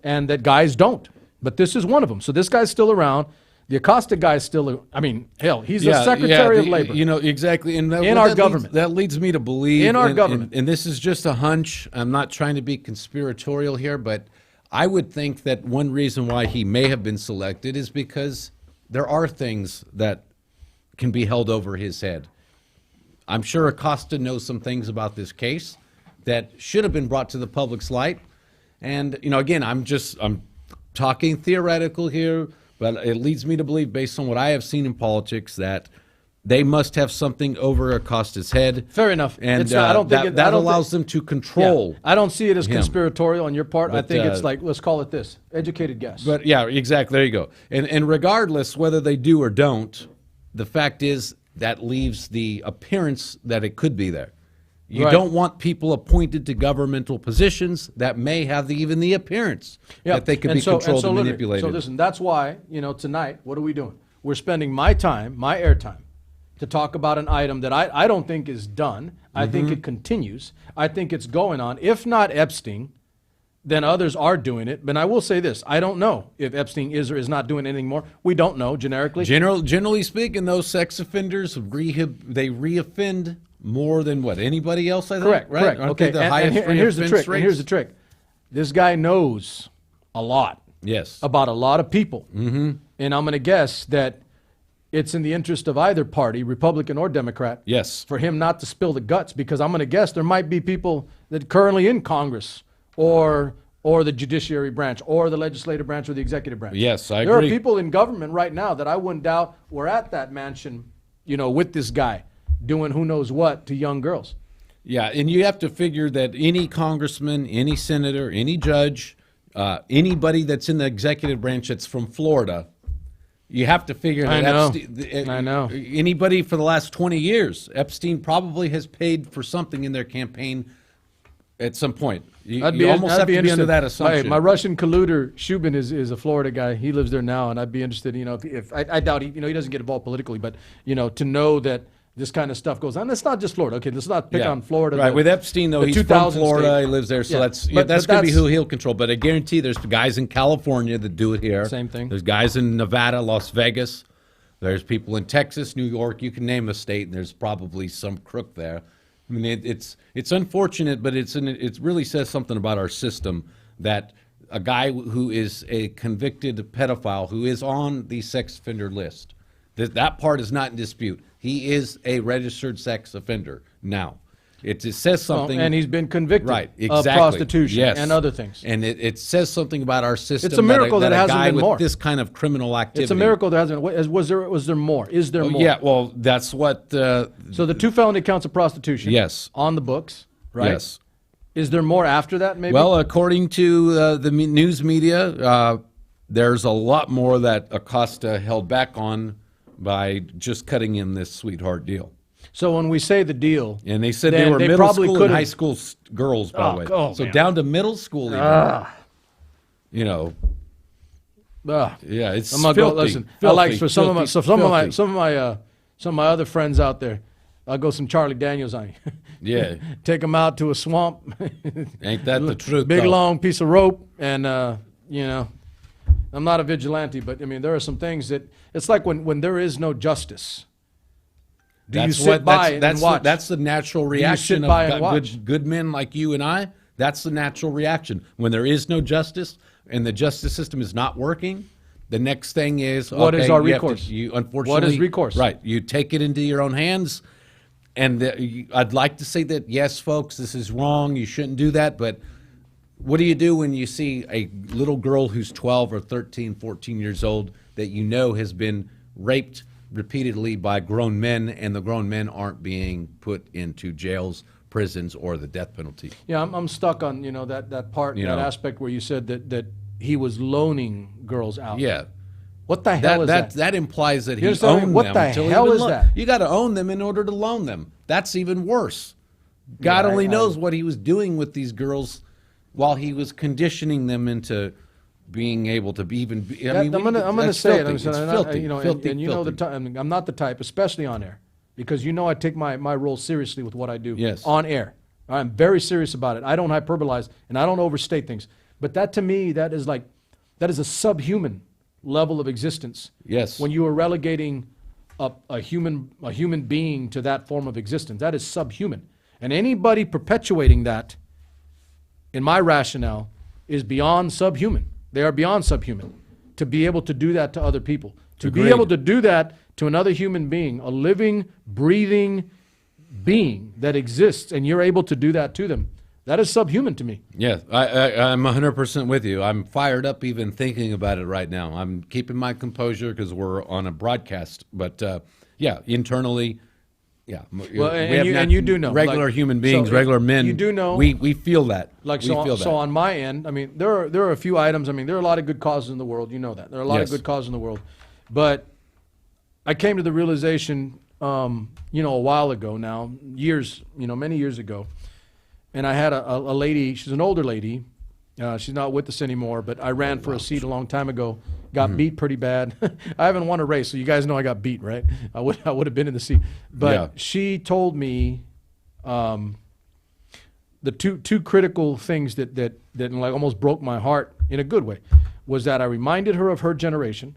and that guys don't. But this is one of them. So this guy's still around. The Acosta guy is still, I mean, hell, he's the Secretary of Labor. You know, exactly. And in our government. That leads me to believe. In our government. And this is just a hunch. I'm not trying to be conspiratorial here, but I would think that one reason why he may have been selected is because there are things that can be held over his head. I'm sure Acosta knows some things about this case that should have been brought to the public's light. And, you know, again, I'm talking theoretical here, but it leads me to believe, based on what I have seen in politics, that they must have something over Acosta's head. Fair enough. And It's not, I don't think that allows them to control. I don't see it as him. conspiratorial on your part. I But, think it's like, let's call it this, educated guess. But yeah, exactly. There you go. And regardless whether they do or don't, the fact is that leaves the appearance that it could be there. You Right. don't want people appointed to governmental positions that may have even the appearance that they could be controlled and manipulated. So listen, that's why, tonight, what are we doing? We're spending my time, my airtime, to talk about an item that I don't think is done. I think it continues. I think it's going on. If not Epstein, then others are doing it. But I will say this, I don't know if Epstein is or is not doing anything more. We don't know, generically. Generally speaking, those sex offenders, they reoffend more than what, anybody else, I think? Correct, right? correct. Aren't Okay, they the highest and here's the reoffense trick. And rates? here's the trick. This guy knows a lot. Yes. About a lot of people. Mm-hmm. And I'm going to guess that it's in the interest of either party, Republican or Democrat, Yes. for him not to spill the guts, because I'm going to guess there might be people that are currently in Congress or the judiciary branch or the legislative branch or the executive branch. Yes, I There agree. are people in government right now that I wouldn't doubt were at that mansion, with this guy doing who knows what to young girls. Yeah, and you have to figure that any congressman, any senator, any judge, anybody that's in the executive branch that's from Florida, you have to figure that I know. Anybody for the last 20 years, Epstein probably has paid for something in their campaign at some point. You almost have to be under that assumption. My Russian colluder, Shubin, is a Florida guy. He lives there now, and I'd be interested, if I doubt he doesn't get involved politically, but, to know that this kind of stuff goes on. That's not just Florida. Okay, let's not pick on Florida. Right, with Epstein, though, he's from Florida. He lives there, so that's going to be who he'll control. But I guarantee there's guys in California that do it here. Same thing. There's guys in Nevada, Las Vegas. There's people in Texas, New York. You can name a state, and there's probably some crook there. I mean, it's unfortunate, but it really says something about our system that a guy who is a convicted pedophile, who is on the sex offender list, that part is not in dispute. He is a registered sex offender now. It says something. And he's been convicted right, of exactly. prostitution Yes. and other things. And it says something about our system. It's a miracle that a hasn't guy been with more. this kind of criminal activity. It's a miracle there hasn't been. Was there more? Is there more? Yeah, well, that's what... so the 2 felony counts of prostitution. Yes. On the books, right? Yes. Is there more after that, maybe? Well, according to the news media, there's a lot more that Acosta held back on by just cutting in this sweetheart deal. So when we say the deal, And they said then they were middle probably school and could've- high school girls, by the way. So man. down to middle school, even. Yeah, it's I'm gonna filthy, go. Listen, I filthy, like for some of my filthy, filthy. some of my other friends out there. I'll go some Charlie Daniels on you. Yeah. Take them out to a swamp. Ain't that the truth, Big though? long piece of rope, and you know, I'm not a vigilante, but I mean, there are some things that it's like when there is no justice. Do you sit by and watch? That's the natural sit reaction by and of watch? good men like you and I. That's the natural reaction. When there is no justice and the justice system is not working, the next thing is, What is our you have to- recourse? you unfortunately, What is recourse? Right. You take it into your own hands. And I'd like to say that, yes, folks, this is wrong. You shouldn't do that. But what do you do when you see a little girl who's 12 or 13, 14 years old that you know has been raped repeatedly by grown men, and the grown men aren't being put into jails, prisons, or the death penalty? Yeah, I'm stuck on that part, that aspect where you said that he was loaning girls out. Yeah. What the hell is that? That implies that he You understand owned what them. the until he hell even is that? You got to own them in order to loan them. That's even worse. God Yeah, only I- knows what he was doing with these girls while he was conditioning them into being able to be even. I'm gonna say it. It's I'm saying, filthy. and you know filthy. the time. I'm not the type, especially on air, because I take my role seriously with what I do. Yes. On air, I'm very serious about it. I don't hyperbolize and I don't overstate things. But that to me, that is a subhuman level of existence. Yes. When you are relegating a human being to that form of existence, that is subhuman. And anybody perpetuating that, in my rationale, is beyond subhuman. They are beyond subhuman to be able to do that to other people. To be Agreed. able to do that to another human being, a living, breathing being that exists, and you're able to do that to them, that is subhuman to me. Yes, I'm 100% with you. I'm fired up even thinking about it right now. I'm keeping my composure because we're on a broadcast. But yeah, internally, yeah. Well, we have and you do know. regular like, human beings, so regular men. You do know. We feel that. Like we so, feel that. so on my end, I mean, there are a few items. I mean, there are a lot of good causes in the world. You know that there are a lot of Yes. good causes in the world, but I came to the realization, a while ago now, many years ago, and I had a lady. She's an older lady. She's not with us anymore, but I ran for a seat a long time ago. Got beat pretty bad. I haven't won a race, so you guys know I got beat, right? I would have been in the seat, but Yeah. she told me. The two critical things that like almost broke my heart in a good way was that I reminded her of her generation,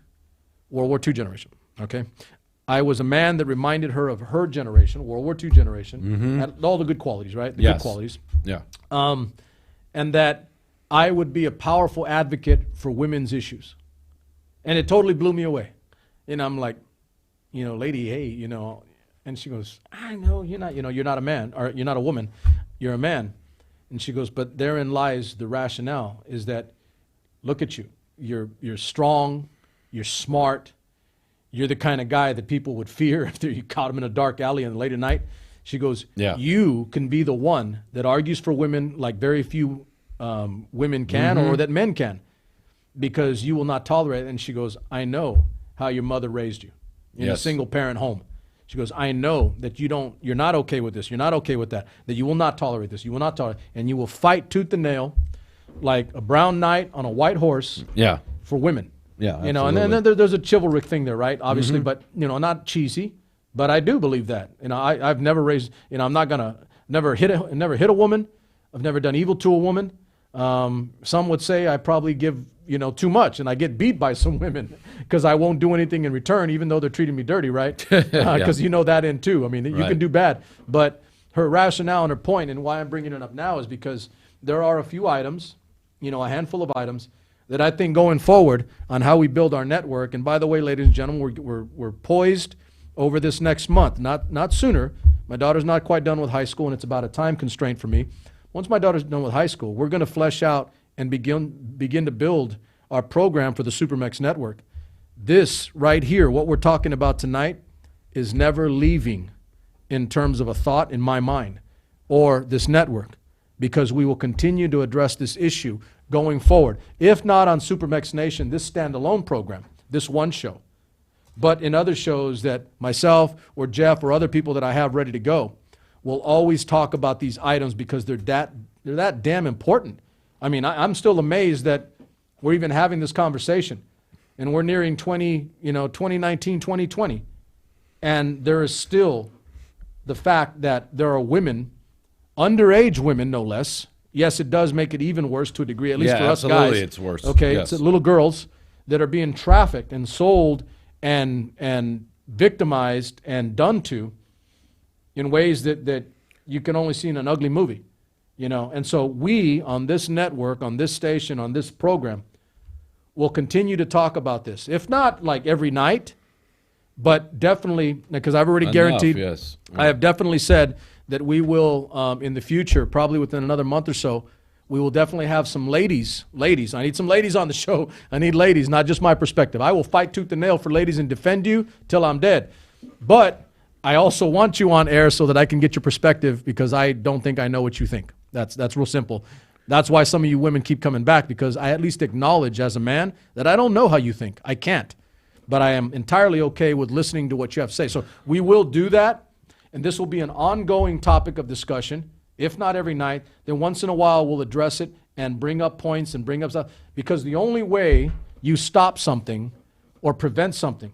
World War II generation. Okay, I was a man that reminded her of her generation, World War II generation, had all the good qualities, right? The Yes. good qualities, Yeah. and that I would be a powerful advocate for women's issues, and it totally blew me away. And I'm like, lady, hey, and she goes, I know you're not a man, or you're not a woman, you're a man. And she goes, but therein lies the rationale, is that, look at you, you're strong, you're smart, you're the kind of guy that people would fear if you caught him in a dark alley in the late at night. She goes, Yeah. you can be the one that argues for women like very few women can, or that men can, because you will not tolerate it. And she goes, I know how your mother raised you in a Yes. single parent home. She goes, I know that you're not okay with this, you're not okay with that you will not tolerate this, you will not tolerate, and you will fight tooth and nail like a brown knight on a white horse Yeah. for women. Yeah, and then absolutely. there's a chivalric thing there, right? Obviously, but not cheesy, but I do believe that. I've never raised, I'm not gonna never hit a woman. I've never done evil to a woman. Some would say I probably give too much, and I get beat by some women because I won't do anything in return, even though they're treating me dirty, right? Because that end too. I mean, you Right. can do bad, but her rationale and her point, and why I'm bringing it up now, is because there are a few items, a handful of items that I think going forward on how we build our network. And by the way, ladies and gentlemen, we're poised over this next month, not sooner. My daughter's not quite done with high school, and it's about a time constraint for me. Once my daughter's done with high school, we're going to flesh out and begin to build our program for the SuperMex network. This right here, what we're talking about tonight, is never leaving in terms of a thought in my mind or this network, because we will continue to address this issue going forward. If not on SuperMex Nation, this standalone program, this one show, but in other shows that myself or Jeff or other people that I have ready to go will always talk about these items, because they're that damn important. I mean, I'm still amazed that we're even having this conversation, and we're nearing 2019, 2020, and there is still the fact that there are women, underage women no less. Yes, it does make it even worse to a degree, at least for us absolutely, guys. it's worse. Okay, Yes. it's little girls that are being trafficked and sold and victimized and done to in ways that you can only see in an ugly movie, you know. And so we, on this network, on this station, on this program, will continue to talk about this. If not like every night, but definitely, because I've already guaranteed, yes. I have definitely said that we will, in the future, probably within another month or so, we will definitely have some ladies. Ladies, I need some ladies on the show. I need ladies, not just my perspective. I will fight tooth and nail for ladies and defend you till I'm dead. But I also want you on air so that I can get your perspective, because I don't think I know what you think. That's real simple. That's why some of you women keep coming back, because I at least acknowledge as a man that I don't know how you think. I can't. But I am entirely okay with listening to what you have to say. So we will do that, and this will be an ongoing topic of discussion. If not every night, then once in a while we'll address it and bring up points and bring up stuff. Because the only way you stop something or prevent something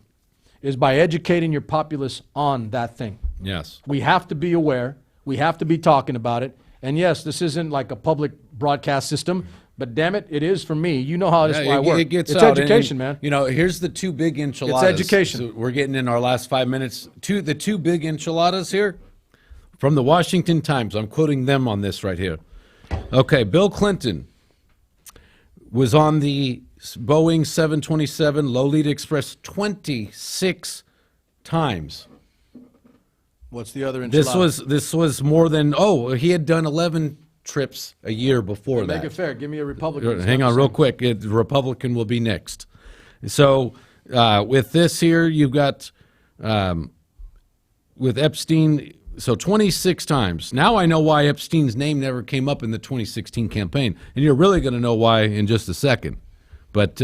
is by educating your populace on that thing. Yes. We have to be aware. We have to be talking about it. And yes, this isn't like a public broadcast system, but damn it, it is for me. You know how this I work. It gets it's out. education, And, man. You know, here's the two big enchiladas. It's education. So we're getting in our last 5 minutes. The two big enchiladas here from the Washington Times. I'm quoting them on this right here. Okay, Bill Clinton was on the Boeing 727 Lolita Express 26 times. What's the other enchilada? This was more than, he had done 11 trips a year before that. Make it fair. Give me a Republican. Hang on real quick. The Republican will be next. So with this here, you've got with Epstein, so 26 times. Now I know why Epstein's name never came up in the 2016 campaign. And you're really going to know why in just a second. But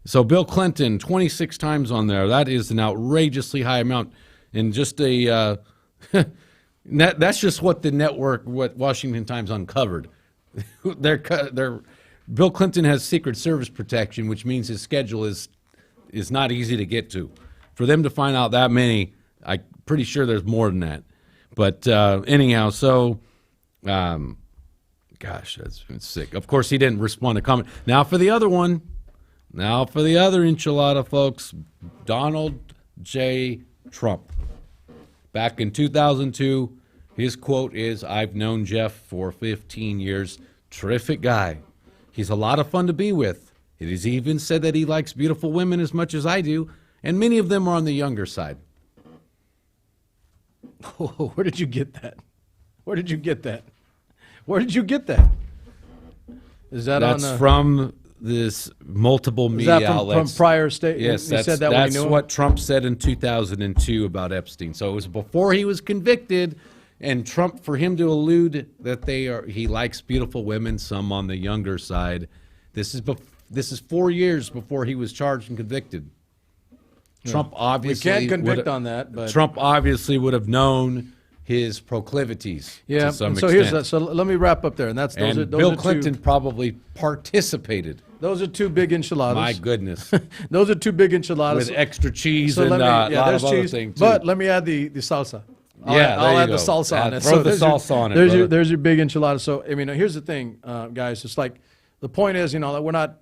so Bill Clinton, 26 times on there. That is an outrageously high amount. And just a that's just what the network, what Washington Times uncovered. Bill Clinton has Secret Service protection, which means his schedule is not easy to get to. For them to find out that many, I'm pretty sure there's more than that. But anyhow, so, gosh, that's sick. Of course, he didn't respond to comment. Now for the other one. Now for the other enchilada, folks. Donald J. Trump. Back in 2002, his quote is, "I've known Jeff for 15 years. Terrific guy. He's a lot of fun to be with. It is even said that he likes beautiful women as much as I do, and many of them are on the younger side." Oh, where did you get that? Where did you get that? Where did you get that? Is that That's on from this multiple media is that outlets. from prior state? Yes, he said that when he that's knew him? what Trump said in 2002 about Epstein. So it was before he was convicted, and Trump, for him to allude that he likes beautiful women, some on the younger side. This is 4 years before he was charged and convicted. Trump obviously We can't convict on that, but Trump obviously would have known his proclivities. yeah. To some And so extent. here's that. So let me wrap up there, and that's those And are those Bill are Clinton Two, probably participated. those are two big enchiladas. My goodness. Those are two big enchiladas. With extra cheese So and let me, a lot there's of other cheese, things, too. but let me add the salsa. I'll Yeah, add, there I'll you add the go. salsa on it. Throw the there's your- salsa on it, There's brother. there's your big enchilada. So I mean, here's the thing, guys. It's like the point is, that we're not.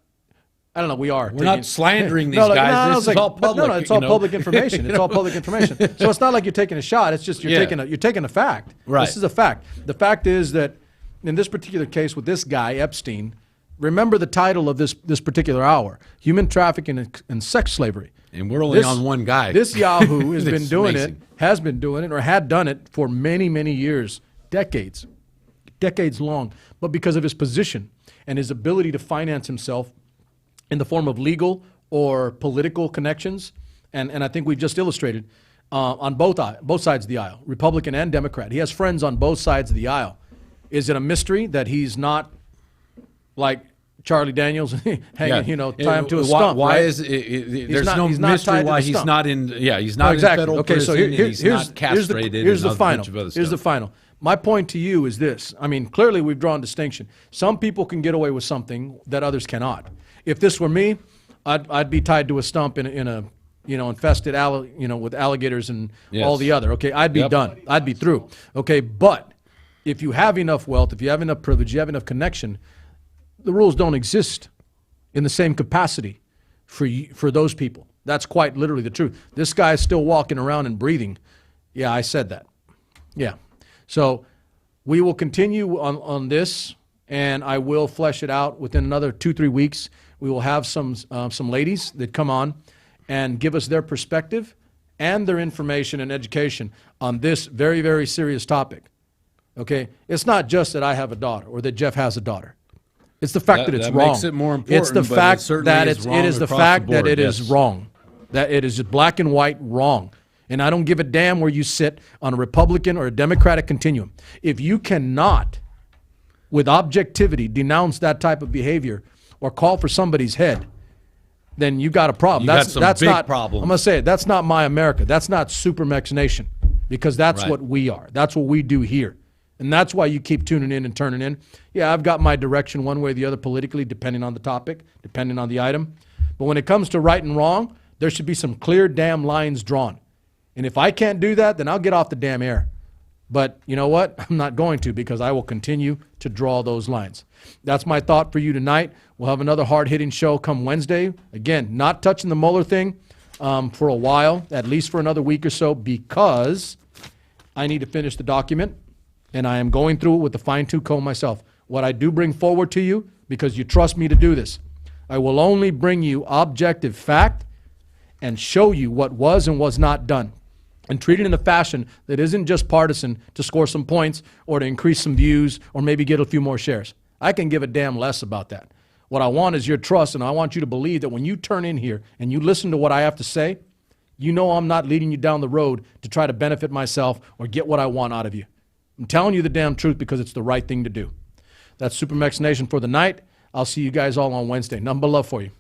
I don't know. We are. We're not slandering these guys. This is all public. No, it's all you know. public information. It's all public information. So it's not like you're taking a shot. It's just Yeah. you're taking a fact. Right. This is a fact. The fact is that in this particular case with this guy Epstein, remember the title of this particular hour: human trafficking and sex slavery. And we're only on one guy. This Yahoo has It's been doing amazing. it, has been doing it, or had done it for many, many years, decades long. But because of his position and his ability to finance himself in the form of legal or political connections, and I think we've just illustrated on both sides of the aisle, Republican and Democrat. He has friends on both sides of the aisle. Is it a mystery that he's not like Charlie Daniels hanging, tie him to a stump? Why right? is it, there's not- no he's not mystery tied to why the he's stump. not in? Yeah, he's not exactly. in federal Okay, so prison. here's He's not castrated. Here's and the a final. bunch of other Here's the stuff. final. My point to you is this. I mean, clearly we've drawn distinction. Some people can get away with something that others cannot. If this were me, I'd be tied to a stump in infested with alligators and Yes. all the other. Okay, I'd be Yep. done. I'd be through. Okay, but if you have enough wealth, if you have enough privilege, you have enough connection, the rules don't exist in the same capacity for those people. That's quite literally the truth. This guy is still walking around and breathing. Yeah, I said that. Yeah. So we will continue on this, and I will flesh it out within another 2-3 weeks. We will have some ladies that come on and give us their perspective and their information and education on this very, very serious topic. Okay? It's not just that I have a daughter or that Jeff has a daughter. It's the fact that it's that wrong. makes it more It's important, the but it fact certainly that is it wrong is the across fact the that board, it is yes. wrong. That it is just black and white wrong. And I don't give a damn where you sit on a Republican or a Democratic continuum. If you cannot, with objectivity, denounce that type of behavior or call for somebody's head, then you got a problem. You got some big not, problems. I'm going to say it. That's not my America. That's not SuperMex Nation, because that's Right. what we are. That's what we do here. And that's why you keep tuning in and turning in. Yeah, I've got my direction one way or the other politically, depending on the topic, depending on the item. But when it comes to right and wrong, there should be some clear damn lines drawn. And if I can't do that, then I'll get off the damn air. But you know what? I'm not going to, because I will continue to draw those lines. That's my thought for you tonight. We'll have another hard-hitting show come Wednesday. Again, not touching the Mueller thing for a while, at least for another week or so, because I need to finish the document, and I am going through it with a fine-tooth comb myself. What I do bring forward to you, because you trust me to do this, I will only bring you objective fact and show you what was and was not done, and treat it in a fashion that isn't just partisan to score some points or to increase some views or maybe get a few more shares. I can give a damn less about that. What I want is your trust, and I want you to believe that when you turn in here and you listen to what I have to say, you know I'm not leading you down the road to try to benefit myself or get what I want out of you. I'm telling you the damn truth because it's the right thing to do. That's SuperMex Nation for the night. I'll see you guys all on Wednesday. Nothing but love for you.